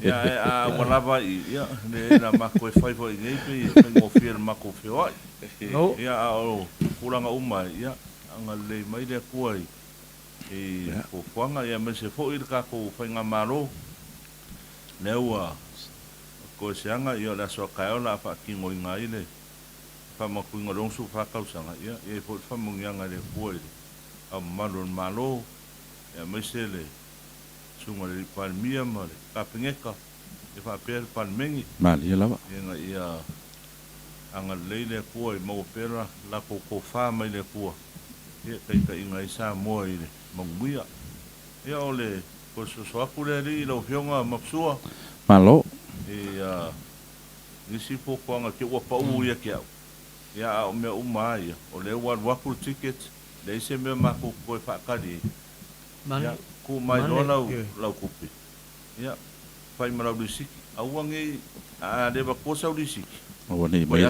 Speaker 3: Ya wala ia ne na mako fai foi ngai pe ngo fiel mako feo. Ya o kuranga uma ia anga le mai le kuai. Ko kwanga ia me se foi ka ko fai nga malo. Leua ko sianga ia la so ka ola fa ki ngoi ngai le. Fa ma ku ngolong su fa kausanga ia e fo fa mungyanga le kuai. A malo ia me se le sunga le palmia mare ka pengeka e fa per palmengi
Speaker 1: Mali la.
Speaker 3: ia anga leile kuai mo pera la ko fa mai le kuai. Ia kai inga isa mo ile manguia. Ia ole ko so aku le ri lo fionga maksua.
Speaker 1: Malo.
Speaker 3: Ia nisi po kwanga ke wa pa u ia ke. Ia o me umai o le wa waku ticket le se me ma ko fa kari. Ia ku mai no lau kupi. Ia fai mara du siki. Awangi a le ba ko sa du siki.
Speaker 1: O nei mai.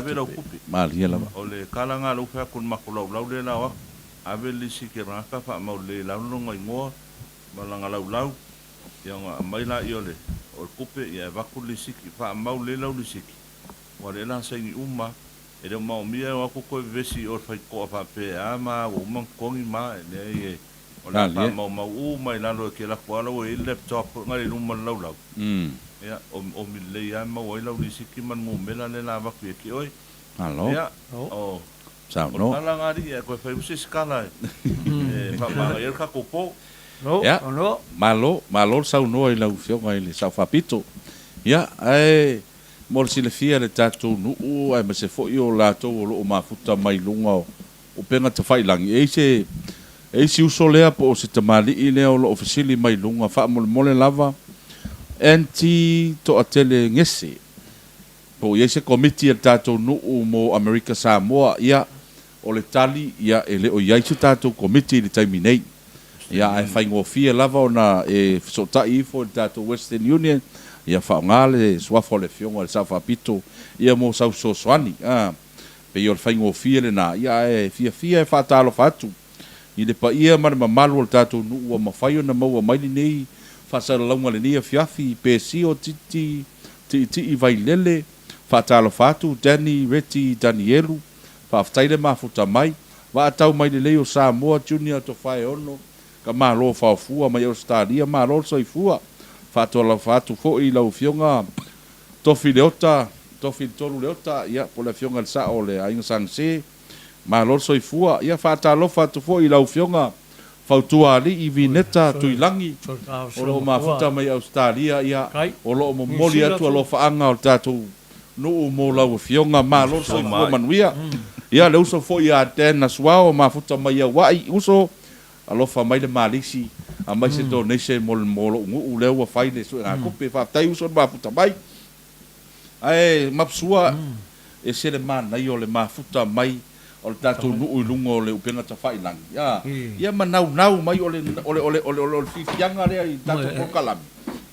Speaker 1: Mali la.
Speaker 3: Ole kalanga lu fa kun makulau lau le la wa. Ave le siki raka fa mau le lau no ngai ngoa malanga lau yang mai la iole o kupe ia vaku le siki fa mau le lau le siki wa le la sai uma e le mau mia wa ko vesi o fai ko fa pe ama o man kongi ma le o la fa mau mai la lo ke la kwa lo e laptop ngai lu man lau ia o mi le ia ma o lau le siki man mo mela le la vaku e ki oi
Speaker 1: Malo.
Speaker 3: ia o
Speaker 1: Sao no.
Speaker 3: Kala ngari e ko fai usi skala e fa ma e ka kopo
Speaker 1: ya malo sau no i lau fionga i le sau fapito ya ai mol si le fia le tatu nu ai ma se fo io la to o mafuta mai lunga o penga te fai langi e si uso lea po o se tamali i lea o lo ofisili mai lunga fa mole lava anti to atele ngese po ye se komiti el tatu nu mo America Samoa ya o le tali ya ele o ia se tatu komiti le taiminei ia ai fai ngofia lava ona e sotai fo tato Western Union ia fa ngale swafo le fionga le safa pito ia mo sau soani pe yo fai ngofia le na ia e fia e fa talo fatu i le pa ia mar malu le tato nu wa mafai ona mo mai nei fa sa longa le nia fiafi pe si o titi i vai lele fa talo fatu Danny Reti Danielu fa ftaile mafuta mai wa tau mai le leo Samoa Junior to fai ono ka malo fa fua mai Australia malo soifua fa to la fa tu fo I lau fionga to fileota to filtolu leota ia po la fionga sa ole ainga sanse malo soifua ia fa ta lo fa tu fo I lau fionga fa tu ali I vineta tu ilangi o lo mafuta mai Australia ia o lo mo molia tu lo fa anga o tatu no mo lau fionga malo soifua manuia ia le uso fo ia tena swao mafuta mai wai uso alofa mai le malisi a mai se donation molo u le wa fai le so a kope fa tai uso ba futa mai ai mapsua e se le man na yo le mafuta mai o le tatu nu lungo le upenga ta fai lang ya manau mai ole fifianga le I tatu ko kalam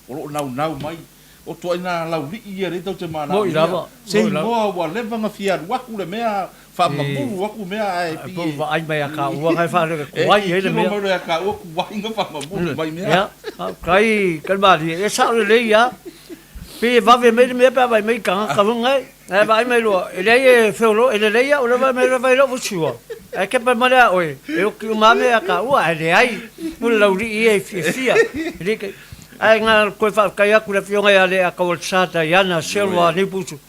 Speaker 1: o nau mai o to ina la ri I re to te mana se mo wa le vanga fia wa ku le mea fa mapu wa ku mea ai pi
Speaker 2: po ai mai ka wa kai fa le kuai hele mea
Speaker 1: mo le ka o ku wa inga fa mapu mai mea
Speaker 2: ya kai kalmari e sa le ya pe va ve me pa vai mai ka ngai e vai mai lo e le e felo e le ya o le vai mai vai lo fuchua e ke pa mala oi e o ku mame ka wa le ai mo la uri e fia le ke ai nga ko fa kai aku le fionga ya le ka o sata ya na selva ni pusu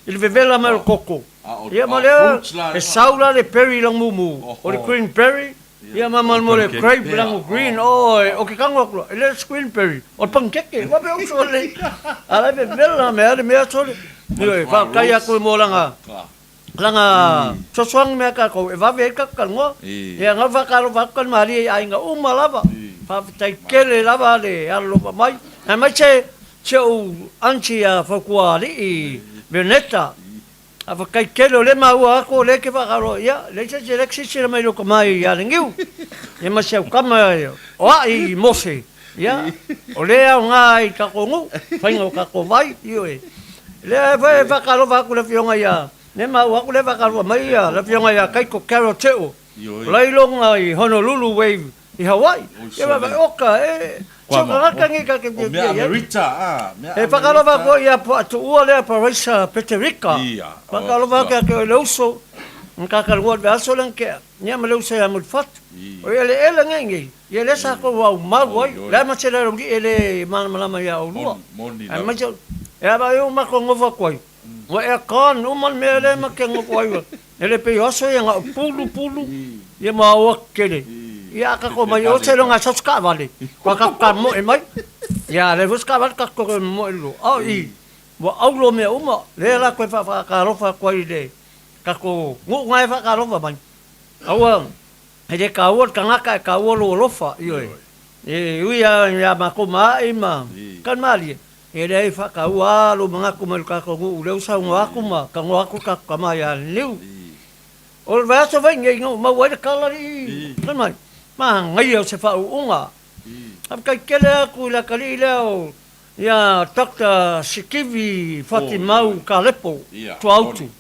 Speaker 2: il vevela mal coco ia male e saula le perry lang mumu o le green perry ia mama mo le grape lang green o ke kango ko le green perry o pancake wa be o so le ala be vela me so le fa kai aku mo langa soang me ka ko e va ve ka kango ia nga va ka lo va kan mari ai nga lava fa tai kele lava le alo mai mai che o anchi a fa kuali veneta Ava kai kelo le maua ako le ke whakaro ia, le se se leksi sira mai loko mai ia lengiu. Ia ma se au kama o ai mose, ia. O le au ngā i kakongu, whainga o kako vai, io e. Le whakaro whaku le fionga ia, le maua ako le whakaro mai ia, le fionga ia kaiko karo teo. Lailonga i Honolulu Wave i Hawaii. Ia wa oka Soka rakangi ka ke
Speaker 1: O mea Amerita,
Speaker 2: e whakalova ko ia po atu ua lea pa Raisa Peterika. Whakalova ka ke o leuso, nkakarua be aso lang ke, nia ma leuso ya mulfat. O ia le ele ngengi, ia le sa ko wau maru ai, le ma tera rongi ele malama ya o lua. Ai ma jo, e aba eu ma ko ngova koi. Wa e kan uman me le ma ke ngova koi. Ele pe aso ya nga pulu, ia ma o kele. Ia ka ko mai o telo nga soska vale. Ka mo e mai. Ia le buska vale ka ko mo lo. Au I. Wa au lo me uma. Le la ko fa ka rofa ko ide. Ka ko ngu ngai fa ka rofa mai. Au ele ka o ka ngaka ka o lo rofa io. E ia ma ko mai ma. Kan mali. Ele fa ka o lo manga ko mal ka ko u le usa ngwa ko ma ka ngwa ko ka ma ya liu. O va so vai ngai no ma wa ka la ri. Kan mai. Ma ngai o se fa unga. Am kai kele aku la kali leo. Ya Dr. Sikivi Fatimau Kalepo. Tu autu.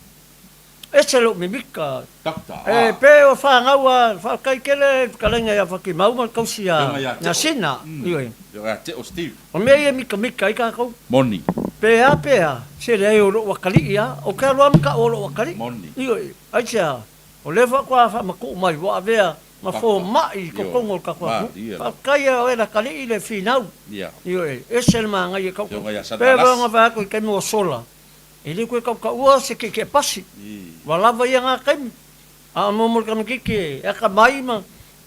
Speaker 2: Ese lo me mika.
Speaker 1: Doctor.
Speaker 2: Pe o fa ngawa fa kai kele kalenga ya Fatimau ma kausia. Na sina. Ioi.
Speaker 1: Ya te o Steve.
Speaker 2: O me ia mika i ka kau.
Speaker 1: Moni.
Speaker 2: Pe a. Se le o lo wakali ia. O ka lo ka o lo wakali.
Speaker 1: Moni.
Speaker 2: Ioi. Acha. O lefa kwa fa maku mai wa vea. Ma fo mai ko kongo ka kwa. Pa kaya o la kali ile finau.
Speaker 1: Ia.
Speaker 2: Io esel ma ngai ka. Pe nga va ko ke mo sola. Ele ko ka ua se ke pasi. Wala va ia nga kai. A mo mo ka ke ka mai ma.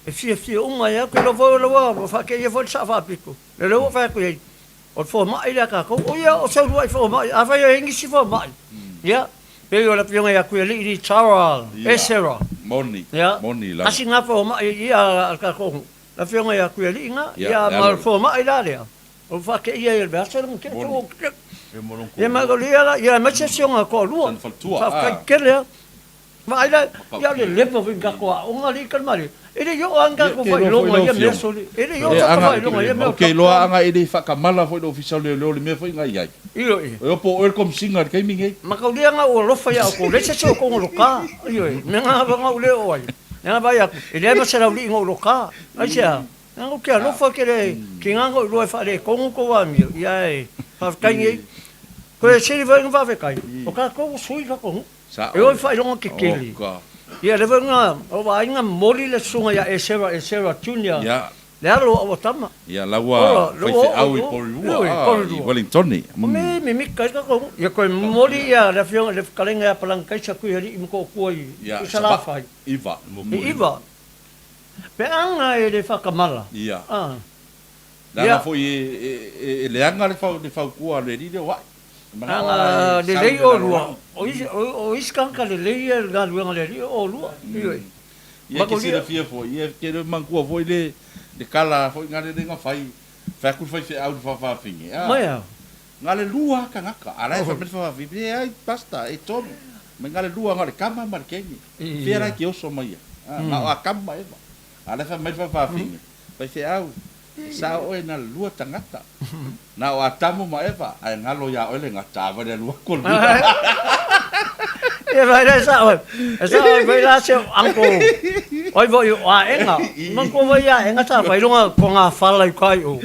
Speaker 2: E fi uma ya ko lo vo fa ke ye vo sa fa pico. Le lo fa ko ye. O fo mai la ka ko o ya o se lo fo mai. A va ye ngi si fo mai. Ya. Pe yo la pionga ya ku ile ni tara. Esera.
Speaker 1: Moni. Moni la.
Speaker 2: Asi nga fo ma ia ka ko. La fionga ya ku ili nga ia mal fo ma ila le. O fa ke ia el verso mo ke to. Ia ma golia la ia ma se sionga ko lu. Fa ka kele. Ma ila ia le lepo vin ka ko o nga li kan mari. Ele yo anga ko fa lo nga ia me so. Ele yo ka fa lo nga ia me.
Speaker 1: Okay, lo anga ele fa ka mala fo do official le me foi nga ia.
Speaker 2: Io.
Speaker 1: Eu po welcome singer kai mingi.
Speaker 2: Ma ka dia nga o lo fa ya ko le se so ko lo ka. Io. Me nga ba nga le o ai. Nga ba ya. Ele ma se la li ngo lo ka. Ai sia. Nga o ke lo fa ke le ki nga ngo lo fa le ko ko wa mi. Ia e. Fa ka ngi. Ko se va nga va kai. O ka ko sui ka ko. Eu fa lo ke keli. Ia le nga o va nga moli le sunga ya esera junior.
Speaker 1: Ya.
Speaker 2: Le alo o tama.
Speaker 1: Ia lawa foi se au I polua. Wellington.
Speaker 2: Me kai ka ko. Ia ko moli ya le fiong le kalenga ya palankai sa ku ri mo ko i. Sala fai.
Speaker 1: Iva.
Speaker 2: Iva. Pe anga e le whakamala.
Speaker 1: Ia. Dana foi le anga le fa kua le ri de wa.
Speaker 2: Anga le lei o lua. O iskanka le lei e ga luenga le ri o lua.
Speaker 1: Ia ke sira fia foi. Ia ke mangkua foi le kala foi ngale nga fai. Fa ku fai au fa fingi.
Speaker 2: Mai.
Speaker 1: Ngale lua ka ngaka. Ara fa me fa vi ai basta e ton. Me ngale lua ngale kama markengi. Fera ke o so mai. Na kama e. Ala fa me fa fingi. Fai fe au. Sa o na lua tangata. Na o atamu ma eva. Ai ngalo ya o le ngata va le lua ko.
Speaker 2: E vai sa o. Sa o vai la se anko. Oi voi a enga. Man ko vai a enga sa vai longa ko nga fala I kai o.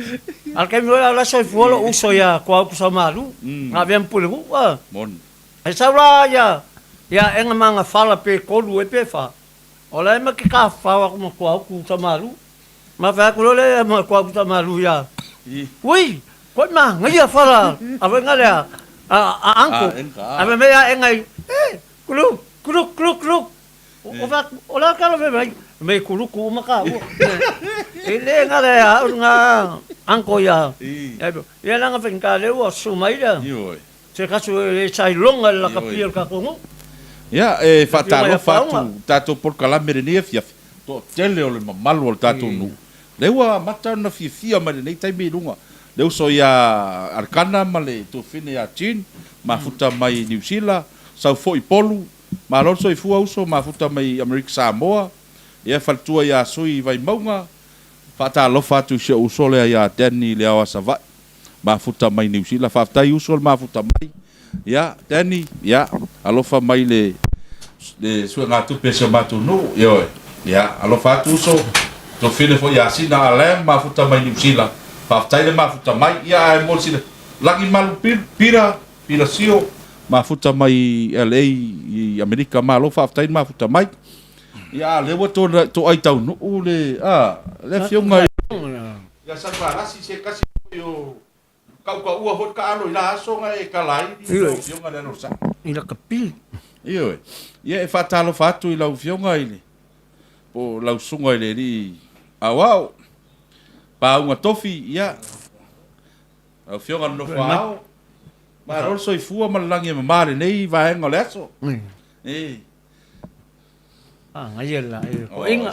Speaker 2: Al kai mo la so folo uso ya ko ku sa malu. Nga vem pulu.
Speaker 1: Mon.
Speaker 2: E sa la ya enga manga fala pe ko lu e pe fa. Ola ma ke ka fa ko ku sa malu. Ma fa ko le ma ko ku sa malu ya. Ui, ko ma ngia fala. Ave ngale a anko. Ave me ya enga. Kulu. O la ka lo me kulu ku maka. Ele nga anko ya. Ya la nga finka le o sumai da. Se ka su e sai longa la kapia ka ko.
Speaker 1: Ya fatalo tato por kala merenia fia. To tele o le malu o tato nu. Lewa mata na fia ma nei tai me lunga. Leu so ya arkana male to fine ya chin ma futa mai New Zealand. sau fo'i polu ma lo soifua uso mafuta mai Amerika Samoa ia faletua ia sui vai maunga faatalofa atu se uso lea ia teni le awa savai mafuta mai New Zealand faafetai uso le mafuta mai ia teni ia alofa mai le suegatupe se matunu ia alofa atu uso tofile fo ia sina ale mafuta mai New Zealand faafetai le mafuta mai ia e molsile lagi malu pira sio mafuta mai LA i Amerika malo faafetai mafuta mai ia le wa to ai tau no le fionga ia sa rasi se kasi yo kau ua hot ka alo ila songa e kalai fionga le no sa
Speaker 2: ila kapi
Speaker 1: ia e fatalo fatu ila fionga ile po lau sunga ile li awao pa unha tofi ia au fionga no fao ma rol soi fua malangi mare nei vai ngoleso
Speaker 2: ngai la ko inga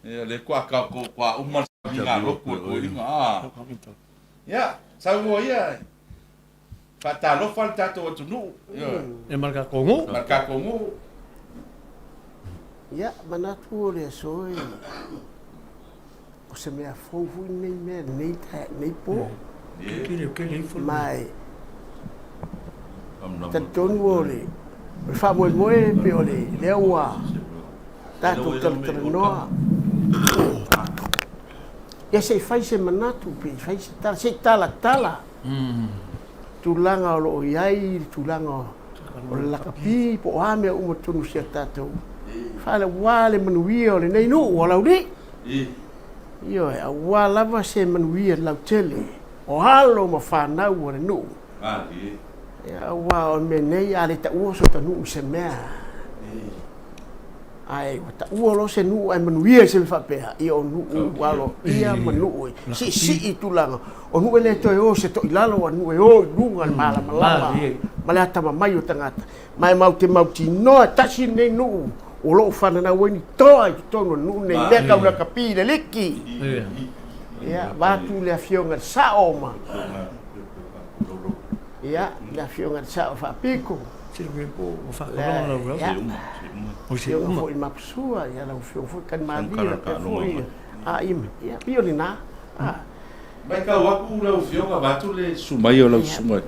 Speaker 1: le kwa uma nga loku ko inga ya sa mo ia fatalo falta to tunu
Speaker 2: e marca kongu
Speaker 5: ya manatu le soi o se me afofu nei me nei po mai tatonu ole fa mo pe ole le wa tatu noa ya se fai se manatu pe fai se tala tulanga lo iai tulanga o la kapi po ame o tunu se tatu fa le wale manuia ole nei no wala udi io e wala va se manuia la tele o halo ma fa na o no ya wa me nei ale ta uso ta nu se mea ai ta uolo se nu ai manuia se fa pe io nu walo ia manu si tulanga o nu ele to o se to ilalo nu e o lunga mala mala ta mai o tangata mai mauti no ta si nei nu o lo fa na weni to ai to nu nei le ka una capire liki ya va tu le fionga sa oma ya la fionga sa fa pico
Speaker 2: sirve po fa kolona o se
Speaker 5: uma foi mapsua ya la fio kan madia foi im ya piolina
Speaker 1: mai ka waku le fionga va tu le sumai o le sumai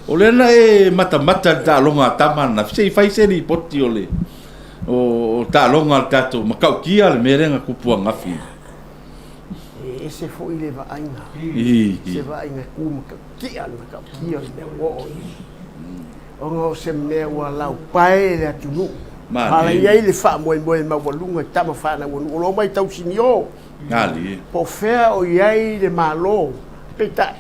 Speaker 1: o le na e mata da longa tamana sei fai se ni poti ole o ta longa tato makau kia le merenga kupua ngafi
Speaker 5: ese foi le va aina se va aina kuma kia le wo o ngo se me wa lau pai le tunu ala ia le fa mo ma walunga tama fa na wo lo mai tau sinio
Speaker 1: ngali
Speaker 5: po fea o ia le malo peta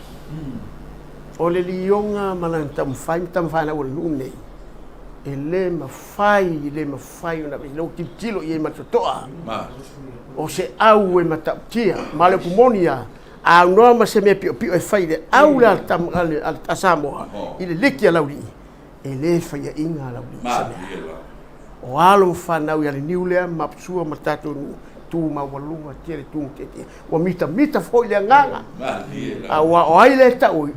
Speaker 5: o le lionga malan tam fa na wo lune ele ma fai ona lo tilo ia matotoa o se au e matatia male pumonia a no ma se me pio e fai de au la tam al Samoa ile liki la uli ele fai inga la uli o alo fa na ia le niule ma psua matato tu ma walunga tele tu tete o mita foi le nganga a o ai le ta o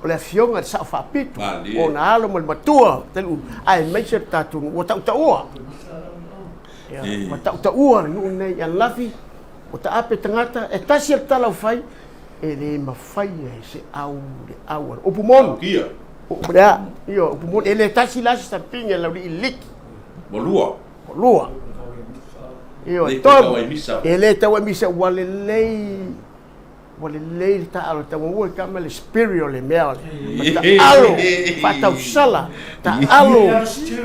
Speaker 5: le fionga sa fa pitu o na alo mal matua telu ai mai se tatu o ta o ma ta ua no nei an lafi o ta ape tangata e tasi ta la fai e le ma fai se au o pumon
Speaker 1: kia
Speaker 5: o bra io o pumon ele tasi la sa pinga la lik
Speaker 1: bolua
Speaker 5: io to ele ta wa misa wale lei ta alo ta wo kama le spirio le mel alo pata usala ta alo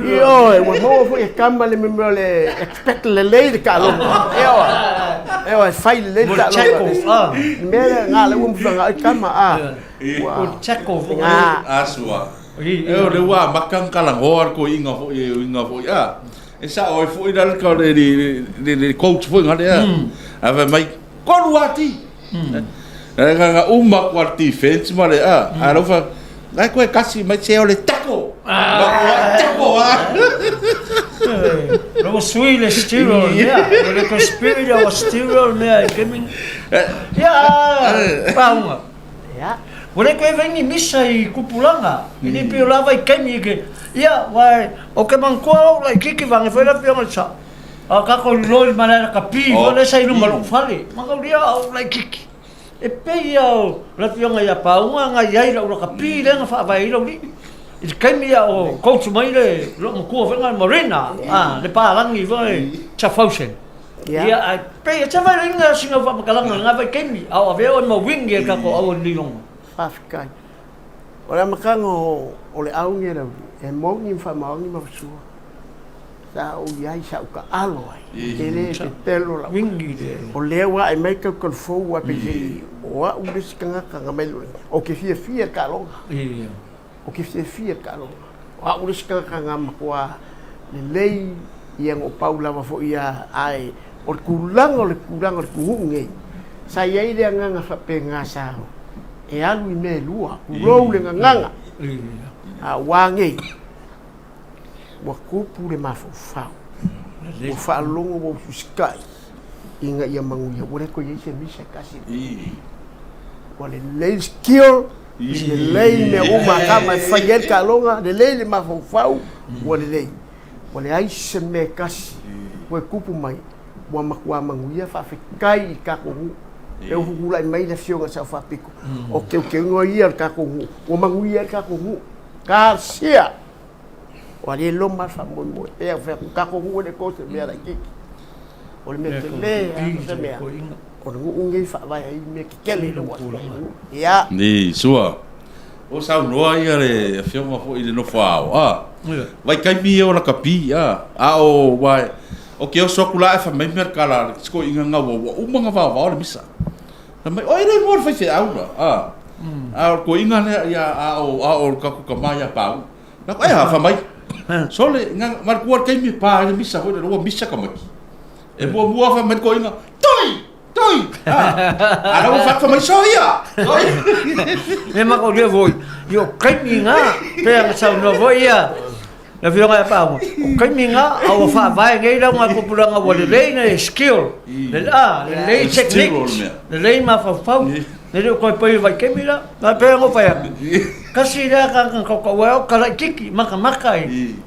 Speaker 5: io e mo fo e kama le mel le expect le lei ka alo io fai le ta alo mel nga le wo mfanga kama
Speaker 2: o check over
Speaker 1: asua eu le wa makang kalang hor ko inga fo e sa o fo ida ka le coach fo ngale ave mai ko luati nga uma quarti fence mare arofa lai ko kasi mai se ole taco
Speaker 2: no sui le stilo le ko spirit o stilo me coming ya paunga
Speaker 5: ya
Speaker 2: Ore koe vengi misa I kupulanga. Ini pio lava I kemi ke. Ia, wai, o ke mangkua o lai kiki vange whaila pio ngai sa. A kako loi manera ka pi, wale sa inu malok whale. Mangau ria o lai kiki. E pei au, la pio ngai a paunga ngai ai la ura ka pi lenga whaavai ilo li. I kemi o koutu mai le, lo mangkua venga Morena. Le pālangi vai, Chafausen. Ia, ai pei, e tawai ringa singa whamakalanga ngā vai kemi. Au a veo ma wingi e kako au ni longa.
Speaker 5: Whawhikai. O le amakango o le aungi rau, e maungi whamaungi mawasua. Sa o iai sa uka alo ai. E le te telo la.
Speaker 2: Wingi le.
Speaker 5: O lewa e meika kalfou a pese o a urisi kangaka ngamelu. O ke fia ka longa.
Speaker 2: Ia.
Speaker 5: O ke fia ka longa. O a urisi kangaka ngamakua le lei iang o paula fo ia ai. O le kuranga o le kuhunge. Sa iai le anganga whapenga sa ho. E alu I me lua, urou le nganga. A wange. Wa kupu le mafofau. Wa whaalongo wa uskai. Inga ia manguia. Wale ko yeise misa kasi. Wa le lei skill. Le lei me uma kama whaier ka longa. Le lei le mafofau. Wa le lei. Wa le aise me kasi. Wa kupu mai. Wa makua manguia whawhikai I kako hu. E o hula I mai na fionga sa whapiko. O ke ngoa ia kako hu. O manguia kako hu. Ka sia. O le loma fa mo mo. E a kako hu le kose mea la kiki. O le me te le a mea. O le unge fa vai ai me ki kele no wa. Ia.
Speaker 1: Ni sua. O sa noa ia le fionga fo I le no fao. Vai kai mi o la kapi a o vai. O ke o sokula e fa mai merkala sko inga nga wa umanga va le misa. Mai oi nei mor fa se aula. A ko inga le ia a o ka ku kamaya pa. Na ko ia fa mai. Sole nga mar ku kai mi pa le misa ho le ro misa ka mai. E bo bua fa mai ko inga. Toi. Ana o fa mai so ia.
Speaker 2: Me ma ko le voi. Yo kai mi nga pe nga sa no voi ia. Na vio nga pa mo. Kai mi nga au fa vai ngai la nga populanga wa le na skill. Le technique. Le ma fa fa. Le ko pa vai ke mi la. Na pe ngo pa ya. Kasi la ka ko wa ka la kiki maka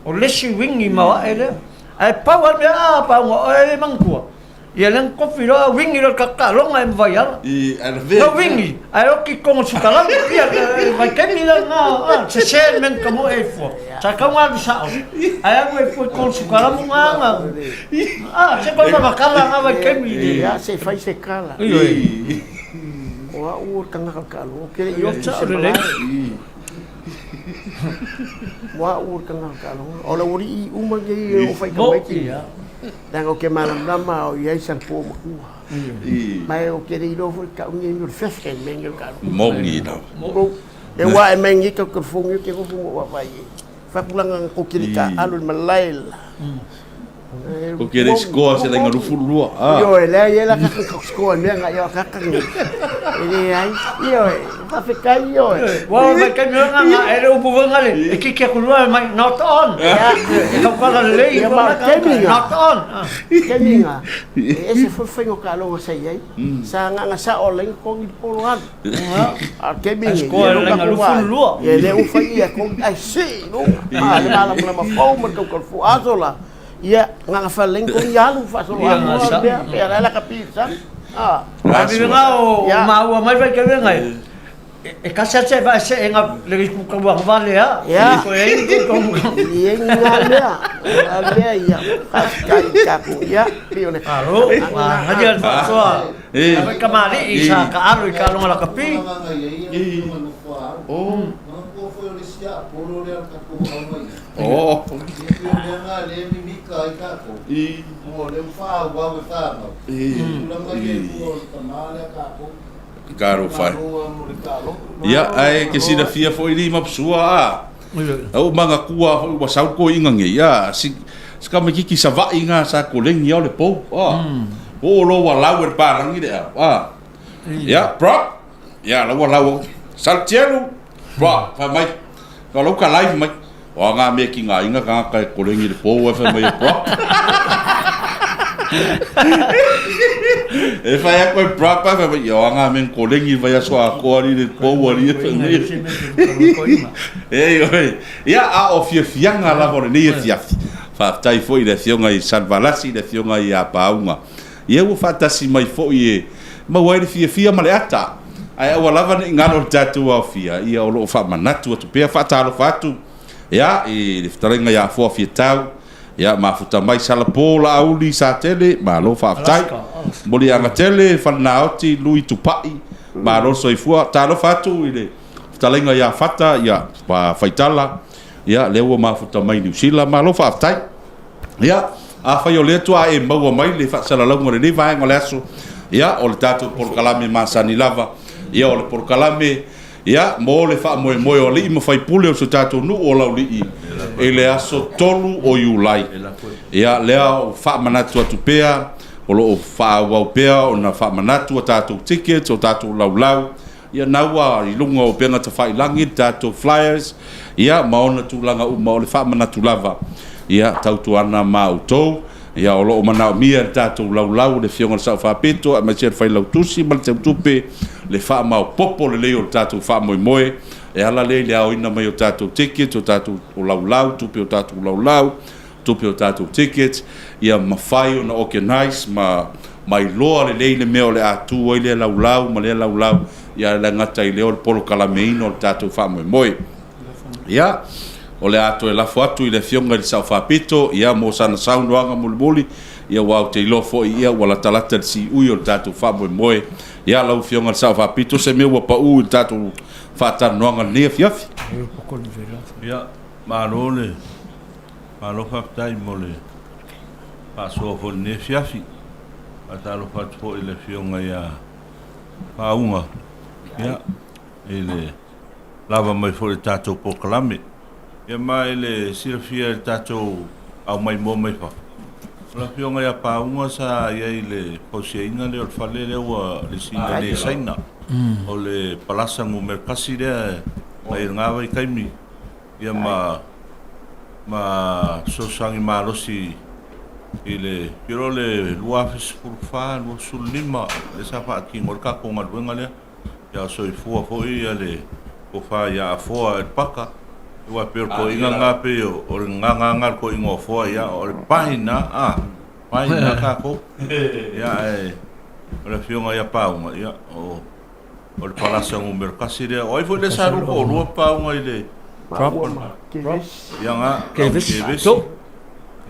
Speaker 2: o le si wingi ma ele. Ai pa wa me pa ngo ele mangkua. Ia lang ko filo wingi lo ka longa em vai ala. No wingi. Ai o ki ko su kala ia vai ke mi la nga se se men como e fo. Sa ka nga sa. Ai a e fo ko su kala mo nga. Se ko ma kala nga vai ke mi.
Speaker 5: Ia se fai se kala. O a ur kanga kalo. Ke yo sa le. Wa ur kanga kalo. O la uri uma ge o fai ka mai ki. Dan o ke malam lama o iai san po makua. Mai o ke rei lofo ka unge mi fefke mengel ka.
Speaker 1: Mongi na.
Speaker 5: E wa e mengi ka kerfongi ke ko mo wa vai. Fa pulang ko kiri ka alul malail.
Speaker 1: O ke rei skoa se lenga rufu lua.
Speaker 5: Yo e la ka skoa me nga yo ka ka. Ele ai yo fa fica yo.
Speaker 2: Wa mai ka nga ele o bu nga le. E ki ke kulua mai not on. Ya. Ka pala le. Not on.
Speaker 5: Keminga. Ese foi fengo ka lo sa ai. Sa nga sa o leng ko i poloan. A keminga.
Speaker 2: Skoa lenga rufu lua.
Speaker 5: Ele o fai ko ai si no. Le malam lama fo mo ko fu azola. Ia nga faleng ko yalu fa so wa ya la kapisa
Speaker 2: abi nga o ma mai vai ke nga e ka se vai se nga le ku ka wa vale ya ko e ko nga ya ya ka ku ya pio le alo hadian fa so vai ka mali isa ka alo ka lo la kapi
Speaker 1: Oh. Caro fai. Ia ai ke sina fia foi ni mapsua. Au manga kua wa sau ko inga nge ya si ska me kiki sa va inga sa ko leng yo le po. O lo wa lawer parang ide. Ya, prop. Ya, lo wa lawer. Sal cielo. Prop, fa mai. Kalau ka live mai. O nga me ki nga inga ka ka ko lengi le po wa fa mai prop. E fai a koe prapa fa yo anga men ko lengi vai so a ko ali de po ali ia a o fianga la hore ni fia fa tai foi le fionga I salvalasi le fionga I a paunga ia u fatasi mai foi ma wai fia ma le ata ai o lava ni ngalo tatu a fia ia o lo fa manatu tu pe fa talo fatu ia I le ftarenga ia fo fia tau ia mafuta mai sala pola auli sa tele ma lo fa tai moli anga tele fa naoti lui tupai ma lo soifua talo fatu ile ftarenga ia fata ia pa faitala ia lewa mafuta mai New Zealand ma lo fa tai ia a fa yo le tu a e mau mai le fa sala longo le vai ngole aso ia o le tatu por kalame masani lava ia o le por kalame ia mo le fa mo o le mo fai pule o so tatu nu o lauli e le aso tolu o Iulai ia lea o fa manatu atu pea o lo fa wa pea o na fa manatu tatu tickets o tatu laulau ia naua I lunga o penga te fai langi tatu flyers ia maona tu langa u mo le fa manatu lava ia tautu ana mautou ia o lo mana mia tatu laulau le fionga sa fa peto a macher fai lautusi mal te tupe le fa ma popo le leo tatu fa moe e ala le ao ina mai o tatu ticket o tatu o laulau tupe o tatu laulau tupe o tatu ticket ia mafai ona organize mai loa le meo le atu o le laulau ma le laulau ia la ngata I le o polo kalameino o tatu fa moe ia o le ato e lafo atu I le fionga I Sao Fapito ia mo sana sound wanga mulmuli ia wau te ilofo ia wala talata si ui o tatu fa moe ia lau fionga Sao Fapito se me wa pa u tatu fa tanoanga ne fiafi
Speaker 3: ia malole malo fa tai mole pa so fo ne fiafi ata lo fa fo I le fionga ia pa unga ia ele lava mai fo le tatu po kalame ia mai le silfia tatu au mai mo mai fa la fionga ia pa unga sa ia le poseinga le fale le wa le singa le saina o le palasa ngo merkasi le mai ngava I kaimi ia ma so sangi marosi ile pero le luafes purfa no sulima le safa ki morka ko ngalwenga le ya so I fua fo ia le ko fa ya fo e paka wa per ko inga ngape o nganga ko ingo fo ya o paina paina ka ko ya o le fionga ya paunga ya o le palasa ngo merkasi le o foi le saru ko lo paunga ile ya nga kevis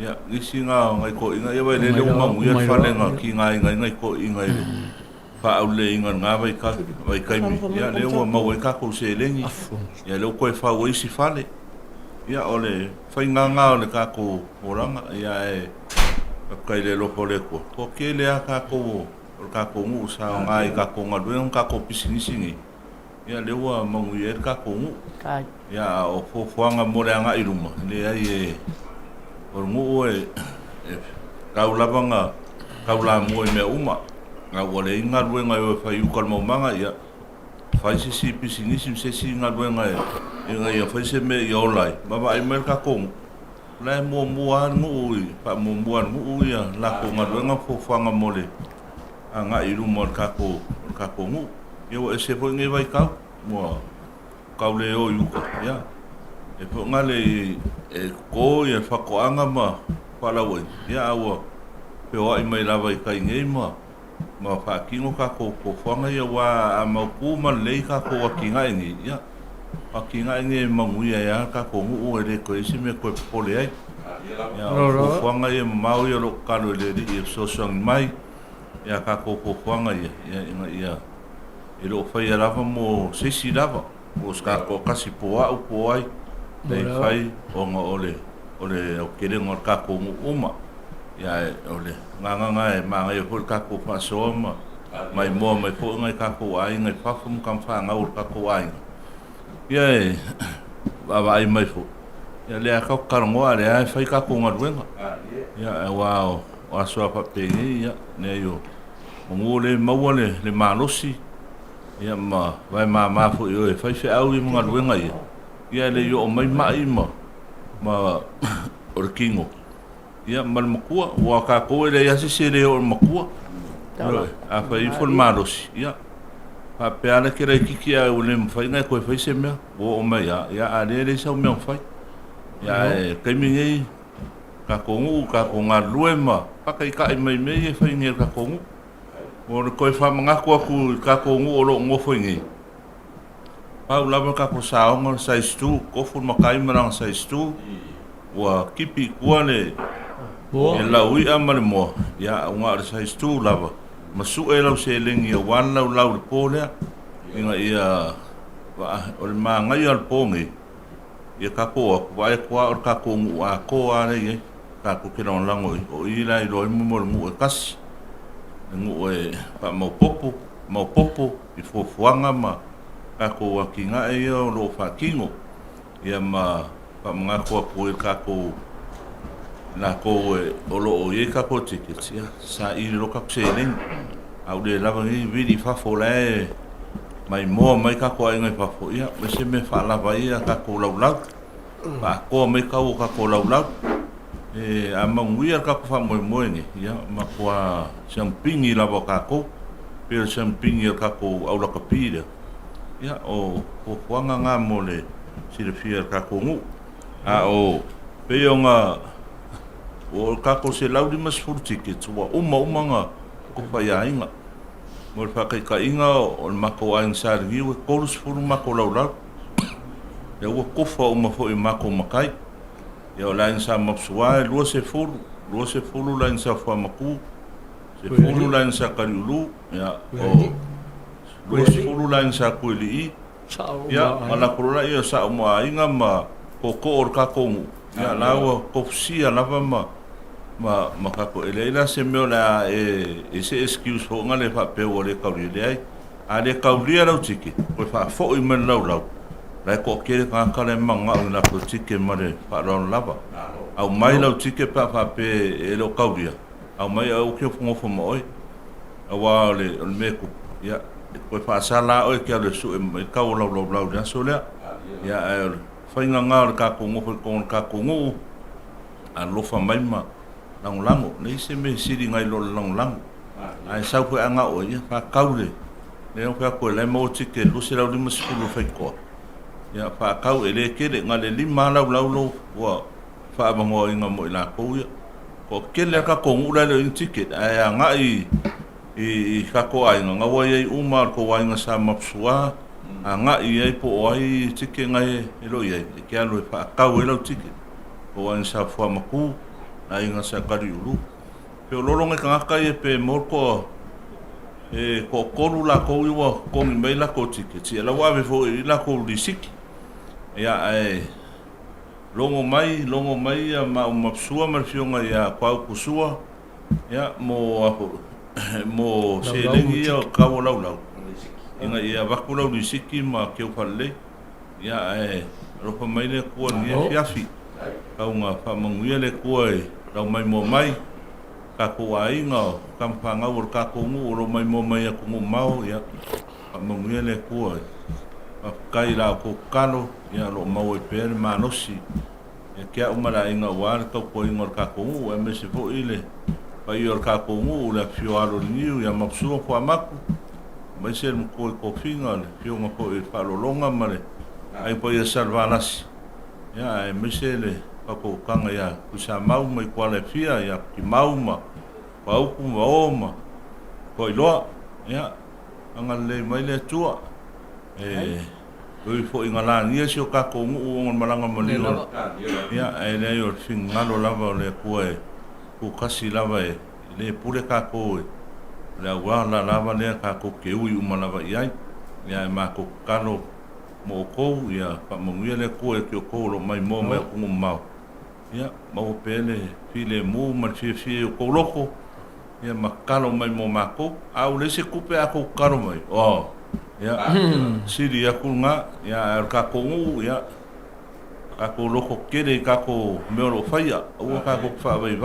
Speaker 3: ya isinga ngai ko inga ya le le mamu ya falenga ki ngai ko inga ile pa ule inga nga vai kai mi ya le o mau ka ko se lengi ya le ko fa o isi fale ya ole fa inga ole ka ko oranga ya kai le lo pole ko ke le ka ko ngu sa ngai ka ko ngadwe ka ko pisinisi ya le o mau ye ka ko ngu ya o fo fuanga more anga iruma le ai o ngu ka ulabanga ka ulamu me uma nga wale inga ruenga yo fa yu kalmo manga ya fa si pisinisi si nga ruenga inga ya fa se me yo lai baba ai mer ka kong la mo muan mu pa mo muan mu ya la ko nga ruenga fo fanga mole anga iru mo ka ko mu yo ese fo ngai vai ka mo ka le o yu ya e fo nga le ko ya fa ko anga ma pala wo ya wo pe o ai mai la vai ka ngai ma fa kingo ka ko fanga ia wa ma ku ma le ka ko kinga ngi ya a kinga ngi mangu ya ka ko mu o le ko isi me ko pole ai ya ko fanga ia ma ia lo ka lo le di so song mai ya ka ko fanga ia e lo fa ia lava mo se si lava o ska ko kasi po ai dai fai o ole o kele ngor ka ko mu uma ya ole nganga ma e hol ka ko pa soma mai mo mai po ngai ka ko ai ngai pa fum kam fa nga ur ka ko ai ya baba ai mai fo ya le ka ka ngo ale ai fai ka ko ngar wenga ya wow wa so pa pe ya ne yo ngole mawale le malosi ya ma vai ma fo yo e fai fe au i ngar wenga ya le yo mai ma or kingo ia mal makua wa ka ko le ya se le o makua
Speaker 5: tala
Speaker 3: a fa I fol maros ia pa pe ala ke rai kiki a o le fai ngai ko fai se me o mai ya a le sa me fai ya kai mi ngai ka kongu ka konga luema pa kai ka mai me e fai ngai ka kongu o le ko fa manga ko ku ka kongu o lo ngo fai ngai pa lava ka ko sa o sai stu ko fu makai marang sai stu wa kipi kuale e la ui amale mo ya unga ar sai stu lava masu e lau se lengi wan lau le pole inga ia wa o le manga ia le pongi ia ka ko wa e kwa or ka ko a ko are ye ka ko ke non lango o I la I lo mo mo e kas ngu e pa mo popo I fo fuanga ma ka ko wa kinga e o lo fa kingo ia ma pa mga ko ko ka ko na ko o lo o ye ka ko tickets ya sa I lo ka se len au de la vi fa fo le mai mo mai ka ko ngai fa fo ya me se me fa la va ia ka ko lau pa ko me ka ko lau e a mangui ka ko fa mo ni ya ma ko champingi la va ka ko pero champingi ka ko au la ka pira ya o fuanga nga mo le si le fia ka ko ngu a o pe nga o ka ko se lau di mas furti ke tua uma nga ko fa ya inga mo fa ka inga o ma ko an sa ri o ko s furu ma ko lau ya o ko fa uma fo I ma ko makai ya o la sa ma sua lo se furu la sa fa ma ku se furu la sa ka lu ya o lo se furu la sa ku li ya ala kurula ia sa mo inga ma ko or ka ko ya lawa ko sia lava ma ka ko ele se me la e se excuse ho ngale fa pe o le ka ri le ai a le ka ri ra tiki ko fa fo I men lau la ko ke ka le manga na ko tiki ma le fa ron lava au mai lau tiki pa fa pe e lo ka ri au mai au ke fo mo oi awa le me ko ya ko fa sala o ke le su e ka o lau ya so le ya fa inga nga ka ko ngo ko ka ko ngo a lo fa mai ma lango nei se me siri ngai lo lango ai sa ko anga o ya fa kaule le o fa ko le mo tike lu se la di masulu fa ko ya fa kau ele ke le ngale lima lau lo wa fa ba ngo inga mo ila ko ya ko ke le ka ko ngula le tike ai anga I ka ko ai nga wa ye uma ko wa nga sa mapsua anga I ai po ai tike ngai elo ye ke alo fa ka we lo tike ko an sa fo maku ai nga sa ka riulu pe lo lo nga ka ye pe mo ko ko lu la ko wa ko mi mai la ko tike ti la wa ve fo I la ko li sik ya ai longo mai ya ma mapsua ma fionga ya kwa kusua ya mo se lengi o ka wo lau inga ia vakulau ni siki ma ke upalle ya ro pa mai le ko ni fiafi ka unga fa manguia le ko ro mai mo mai ka ko ai nga kam pa nga ur ka ko ngu ro mai mo mai ko ngu mau ya fa manguia le ko kai la ko kalo ya ro mau e per manosi e ke umara inga war ka ko ingor ka ko ngu e me se fo ile pa yor ka ko ngu la fio alo niu ya mapsuo po amaku mai ser mo ko finga le fio mo ko e fa lo longa male ai po ia salvanas ya e me se le pa ko kanga ya ku sa mau mai kwa le fia ya ki mau ma pa u ma oma ko lo ya anga le mai le tua oi fo inga la ni se ka ko ngu on malanga mali ya e le yo finga lo lava le ku kasi lava le pule ka ko la wala lava le ka ko ke ui uma lava ia ya ma ko kalo mo ko ya pa mo le ko e ko lo mai mo mai ko mau ya mo pele file mo ma fi ko loko ya ma kalo mai mo ma ko au le se kupe a ko kalo mai ya siri ya kunga ya ka ko ngu ya ka ko loko kere ka ko me lo faia o ka ko fa vai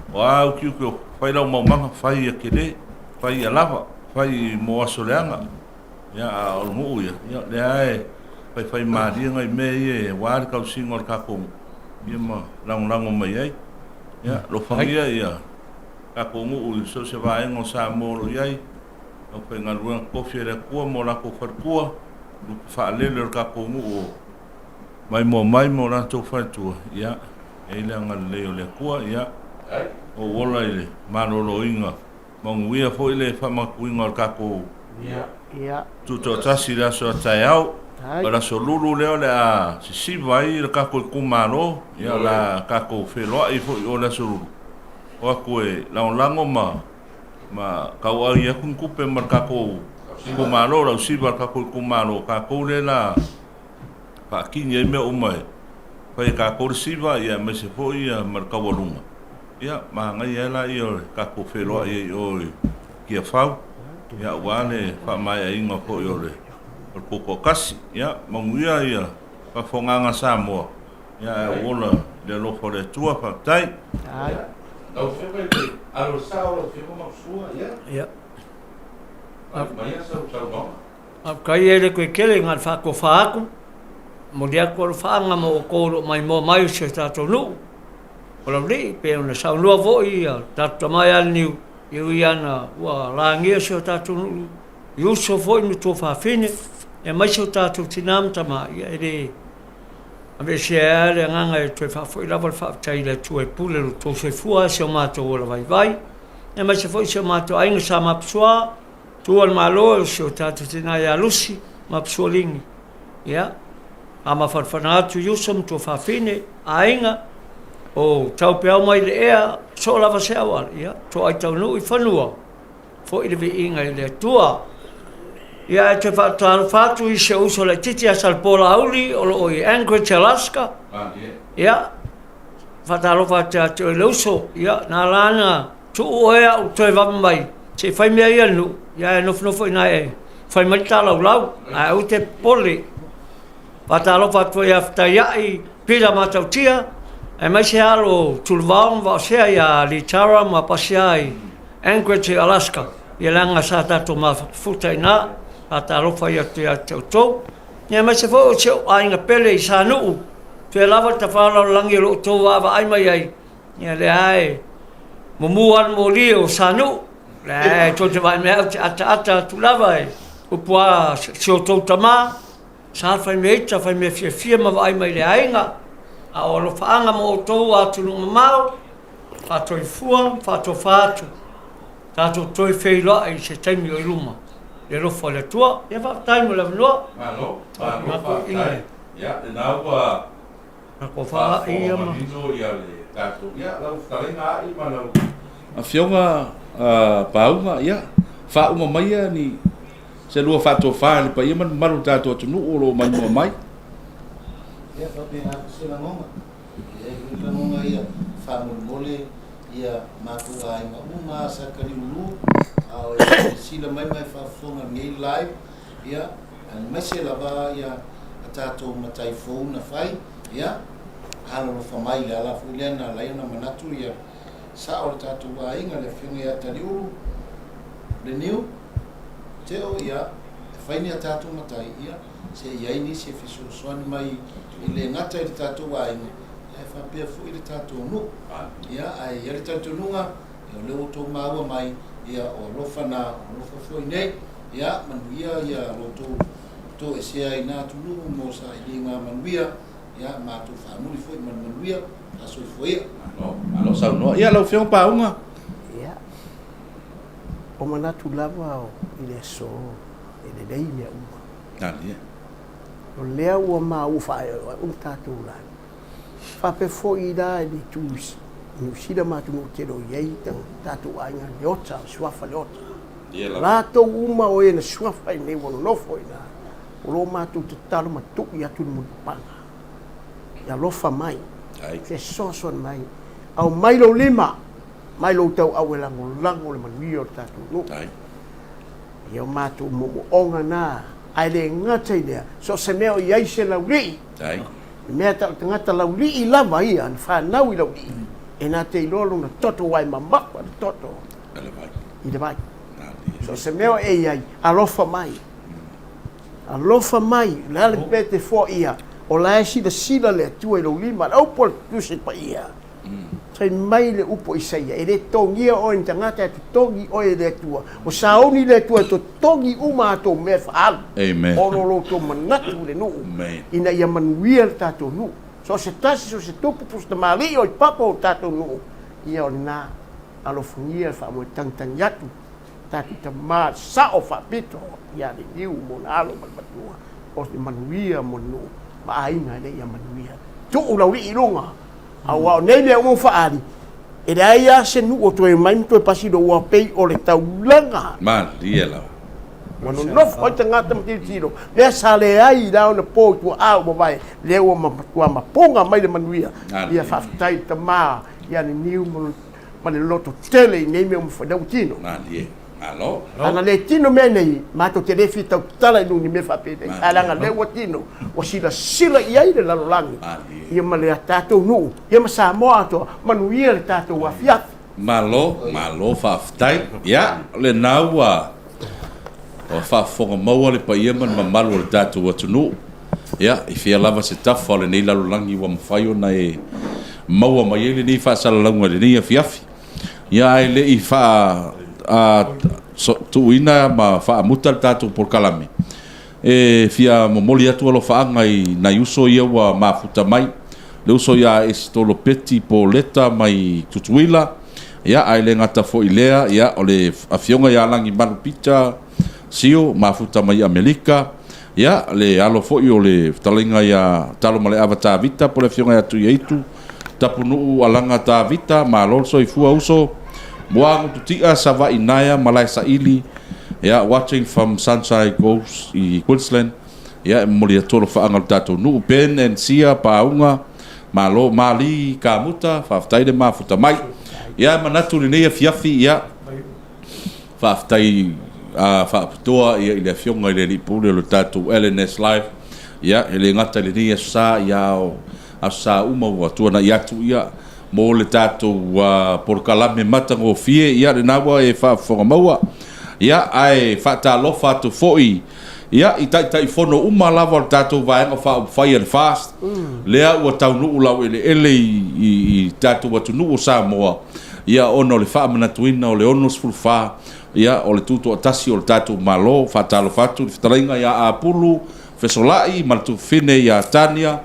Speaker 3: wa o ko fai lo mo ma fai kele fai lava fai mo asoleanga ya o mu ya le ai fai ma dia ngai me ye wa ka singor ka ko ye ma lang mai ai ya lo famia ya ka ko ngu so se vai ngo sa mo lo yai o pe nga ruang kofi re kua mo la ko far kua lu fa le le ka ko ngu mai mo la to fa tu ya e le nga le o le kua ya o wola ile ma lo inga mong wia fo ile fa ma ku inga ka ko
Speaker 5: ya
Speaker 3: tu to tasi la so tai au para so lulu leo le a si vai le ka ko kumalo ya la ka ko fe lo i fo o la so o ko e la lango ma ka wa ia kun kupe mar ka ko kumalo la si va ka ko kumalo ka ko le la pa ki nye me o mai pa ka ko si va ya me se fo ia mar ka volunga ya ma nga ia la io ka ko fe lo i o ki fa ya wale fa mai ai ngo ko yo le ko ko kasi ya manguia ia pa fonga Samoa ya ola le lo fo le tua pa tai
Speaker 1: Au fewe alo sao fewe maksua ya. Mai sao bom.
Speaker 2: Kai ele koe kele ngar whako whaako, mo rea kua whaanga mo o kōro mai mo mai se tātou nu. O lau rei, pe ona sau nua voi ia, tātou mai aniu, iu iana, ua rāngia se o tātou nu, iu so voi no tō whawhine, e mai se o tātou tinamta ma, ia ere, ave se ale nganga e tue whawhoi lawal whawtai le tue pule lo tō se fua se o mātou ora vai vai, e mai se foi se o mātou ainga sa mapsua, tuan malo se o tātou tina ia lusi, mapsua lingi, ia, a mawharwhana atu yusam tō whawhine, ainga, o tau peau mai le ea, so lava se awal, ia, tō ai tau nui whanua, fo i le vi inga i le tua, ia e te whātāru whātu i se uso le titi a Salpola Auli, o lo i Anchorage, Alaska, ia, whātāru whātu atu i le uso, ia, nā lana, tu ea o tue wamai, se whai mea i anu, ia e nofnofo i nai e, whai mai tālau lau, a au te poli, whātāru whātu i awhtai ai, pira mātau tia, e mai se alo tulvaong wa sea ia Litara ma pasia i Anchorage, Alaska, ia langa sa tātou ma futai nā, whātāru whai atu i atu tau, ia mai se fo o se o ainga pele i sa nuu, te lava ta whālau langi lo tau wawa ai mai ai, ia le ai, mumuan mo li o sa nuu, le ai, tō te vai mea te ata tu lava e, upua se o tau tamā, sa whai me ita, whai me fia ma ai mai le ainga, a o lo whaanga mo o tau atu nunga mau, whātoi fua, whātoi whātu, tātou toi wheiloa i se taimi o i luma, le rofo le tua, ia whātai mo le whanua.
Speaker 1: Malo, whātai. Ia, e nāu a...
Speaker 2: Nako whaa i ama.
Speaker 1: Whamino ia le tātou. Ia, lau whakarenga ai ma lau. A whionga pāunga, ia, whaunga mai a ni se lua whātua whaa le pa ia man maru tātou atu nu o lo mai mua mai.
Speaker 4: Ia, whape nā kusila ngonga. Ia, kusila ngonga ia, whamul mole, ia mātua ai ma uma sakari ulu, au ia sila mai whaafonga ngei live, ia, an mai se lava ia a tātou matai whauna whai, ia, hana no whamai le alafu leana laiona manatu ia, sa o tātou wāinga le whiunga ia tari ulu, le niu, teo ia, whaini a tātou matai ia, se iaini se whisoswani mai i le ngata i le tātou wāinga, e whapea fu i le tātou nu, ia, ai ia le tātou nunga, ia leo tō maua mai, ia o lofa na, o lofa fwoi nei, ia, manuia, ia loto, tō e sea i nā tunu, mo sa i li ngā manuia, ia, mātou whamuri fwoi manuia, aso i fwoi.
Speaker 1: Alo sau noa, ia lau whionga pāunga.
Speaker 5: Ia. O manatu lava o i le so, i le rei mea uma.
Speaker 1: Nani, ia.
Speaker 5: O lea ua maa uwhae o tātou lai. Whape fo i rā e ni tūs. Ni usira mātu mo te roi ei tātou ainga leota, suafa leota. Rātou uma o e na suafa i nei wano nofo i nā. O lo mātou te talo ma tuki atu ni mundu panga. Ia lofa mai. Se soson mai. Au mai lo lima. Mai lo tau au e lango le manuia o tātou no. Ia o mātou mo onga nā. Ai le ngata i lea. So se meo i aise lau rii. Mea tangata lau rii lava ia. An whanau i lau rii. E nā te ilolo na toto wai mamakwa na toto. I le vai. So se meo e iai. Alofa mai. Alofa mai. Lale pete fo ia. O la e sila le atua i lau lima. Au pol tuse pa ia. sai mai le upo i sai e le tongia o in tangata e tongi o e le tua o saoni le tua to tongi uma to me faal
Speaker 1: Amen.
Speaker 5: o lo to manatu le no
Speaker 1: Amen.
Speaker 5: ina ia manuia tato no so se tasi so se tupu pusta mali o i papa o tato no ia o na alo fungia fa mo tang yatu tatu tama sa o fa pito ia le niu mo na alo matua o se manuia mo no ma ainga le ia manuia tu ulau li ilonga awa nei le mo faali e dai ya se nu o toe mai to pasi do wa pei o le taulanga
Speaker 1: Man, diela.
Speaker 5: Wano nof o te ngata mti tiro le sale ai da na po tu a mo vai le o ma tua ma ponga mai le manuia ia fa tai tama ia ni niu mo ma le loto tele nei me mo fa da utino
Speaker 1: Man, die. Alo.
Speaker 5: ana le tino me nei ma to te refi tau tala nu ni me fa pe dei ala nga le o tino o sila ia le la langi ia ma le tato nu ia ma sa mo ato manuia le tato wa fiat
Speaker 1: Malo whaftai. Ia, le naua. O whafonga maua le pa ia man mamalu le tātou atunu. Ia, i whia lava se tafa o le nei lalulangi wa mawhaio na e maua mai ele nei whaasalaunga le nei a fiafi. Ia, e le i wha tuina ma wha muta le tātou por kalame. E whia momoli atu alo whaanga i na uso ia wa mafuta mai. Le uso ia e stolo peti po leta mai tutuila. Ia ai le ngata fo ilea ia o le afionga ia langi Marupita sio mafuta mai Amerika ia le alo fo i o le talinga ia talo male avata vita po le afionga ia tu iaitu tapunu alanga ta vita ma lolso i fua uso moangu tutia sava inaya malai saili ia watching from Sunshine Coast i Queensland ia molia tolo fa angal tatu nu ben en sia paunga malo mali kamuta fa ftaide mafuta mai ia manatu ni nei fiafi ia faftai faapitoa ia i le afioga i le liipule o le tatou LNS Live ia e le gata le nei asa ia o asa uma ua tuanai atu ia mo le tatou polokalame matagofie ia lenā ua e faafofoga maua ia ae faatalofa atu foʻi ia i taʻitaʻifono uma lava o le tatou vaega faaupufai a le fast lea ua taunuu lau eleele i tatou atunuu o Samoa ia ona o le faamanatuina o le 14 ia o le tutu atasi o le tatou malo faatalofa atu le fetalaiga ia apulu fesolaʻi ma le tufine ia Tania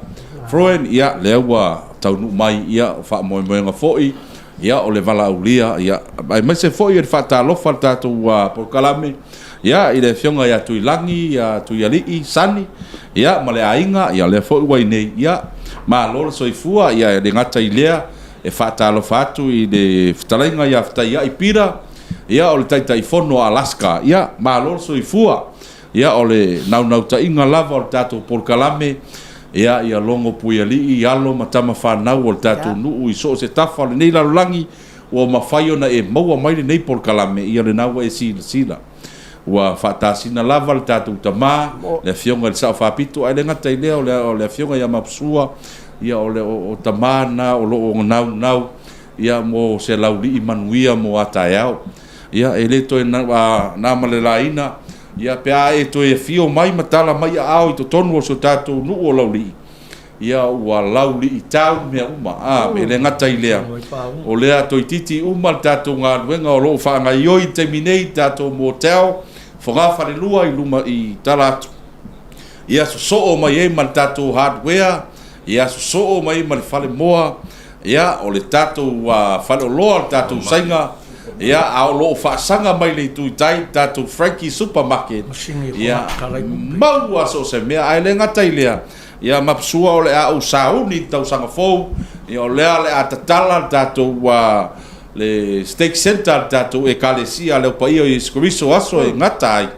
Speaker 1: Froen ia lea ua taunuu mai ia o faamoemoega foʻi ia o le valaaulia ia ai mai se foʻi e le faatalofa le tatou polokalame ia i le fionga ia tuilangi ia tuialii sani ia ma le aiga ia lea foʻi ua i nei ia malo le soifua ia le gata i lea e faatalofa atu i le fetalaiga ia fetaiaʻi pira ia o le taʻitaʻifono Alaska ia malo le soifua ia o le naunautaʻiga lava o le tatou polokalame ia ia logo puialii i alo ma tama fanau o le tatou nuu i so o se tafa o lenei lalolagi ua mafai ona e maua mai lenei polokalame ia lenā ua e silasila ua faatasina lava le tatou tamā le afioga i le saʻafapito ae le gata i lea o le afioga ia mapusua ia o le o tamā na o loo naunau ia mo se laulii manuia mo ataeao ia e lē toe na ma le laina ia pea e toe fio mai matala mai ao i totonu o so tatou nuu o laulii ia ua laulii tau mea uma me le gata i lea o lea toititi uma le tatou galuega o loo faagaioi taimi nei tatou motel fogafa le lua i luma i tala atu ia sosoo mai ai ma le tatou hardware ia sosoo mai ma le fale moa ia o le tatou faleoloa le tatou saiga ia ao loo faasaga mai le ituitai tatou Frankie Supermarket ia maua so se mea ae le gata i lea ia mapusua o le a usauni tausaga fou ia o lea le a tatala le tatou le stake center le tatou ekalesia le upaia i Skoriso aso e gata ai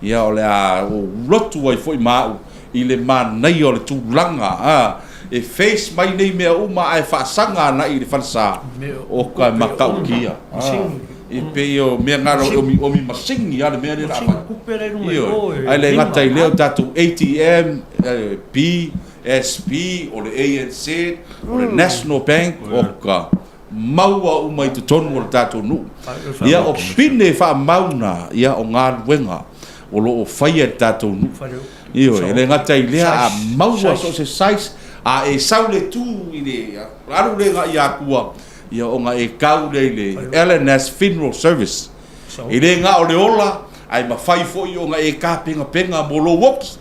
Speaker 1: ia o le a lotu ai foʻi maʻu i le manai o le tulaga e face mai nei mea uma ae faasaga anaʻi i le falesa o ka makaukia e pei o mea galo omi masigi a le mea le ai le gata i lea o tatou ATM PSP o le ANC o le National Bank o ka maua uma i totonu o le tatou nuu ia o pine faamauna ia o galuega o loo faia le tatou nuu io e le gata i lea a maua so se size a e saule tu i le aru le ga ia kua ia o nga e kau le LNS Funeral Service i le nga o le ola ai ma fai fo i o nga e ka penga molo wops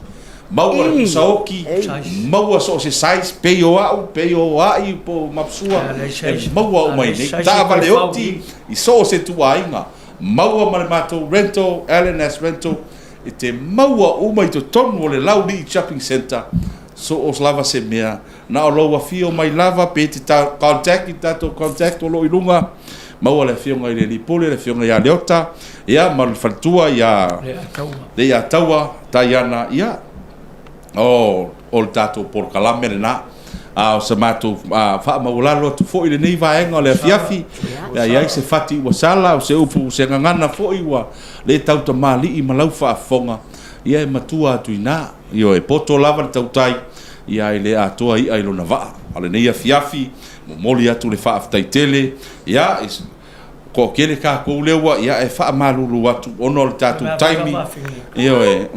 Speaker 1: maua le saoki maua so se size pe o ai po mapsua maua o mai nei ta vale oti i so se tu ainga maua ma mato rental LNS rental e te maua o mai to tonu o le Lauli Shopping Center so os lava se mea na o loa fio mai lava pe te contact o lo i lunga maua le fio ngai le lipole le fio ngai a leota ia ma le fatua ia le ia taua taiana ia o le tatou polokalame lenā o se matou faamaulalo atu foʻi lenei vaega o le afiafi iai se fati ua sala o se upu se gagana foʻi ua le tautamālii ma lau faafofoga ia e matua atu inā io e poto lava le tautai ia i le atoa iʻa i lona vaa o lenei afiafi momoli atu le faafetaitele ia ko kele kakou lea ua ia e faamalulu atu ono le tatou taimi io e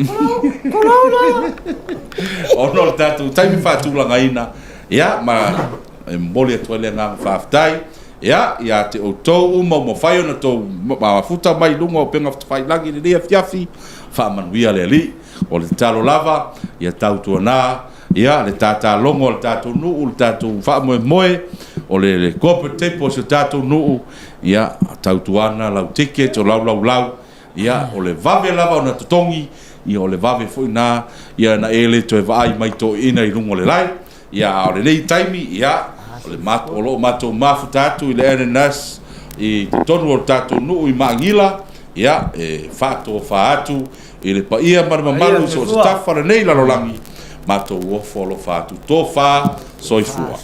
Speaker 1: ono le tatou taimi faatulagaina ia ma e moli atu le nga faafetai ia te outou uma uma fai ona tou mafuta mai lunga o penga failagi le lea fiafi faamanuia le ali o le talo lava ia tautuana ia le tatalongo o le tatou nuu le tatou faamoemoe o le corporate tape o se tatou nuu ia tautuana lau ticket o lau ia o le vave lava ona totongi ia o le vave foʻi na ia na ele toe vaai mai toʻiina i luga o le lai ia o le nei taimi ia o le o loo matou mafuta atu i le LNS i totonu o le tatou nuu i maagila ia e faatofa atu i le paia ma le mamalu so se tafa lenei lalolagi matou ofo alofa atu tofa soifua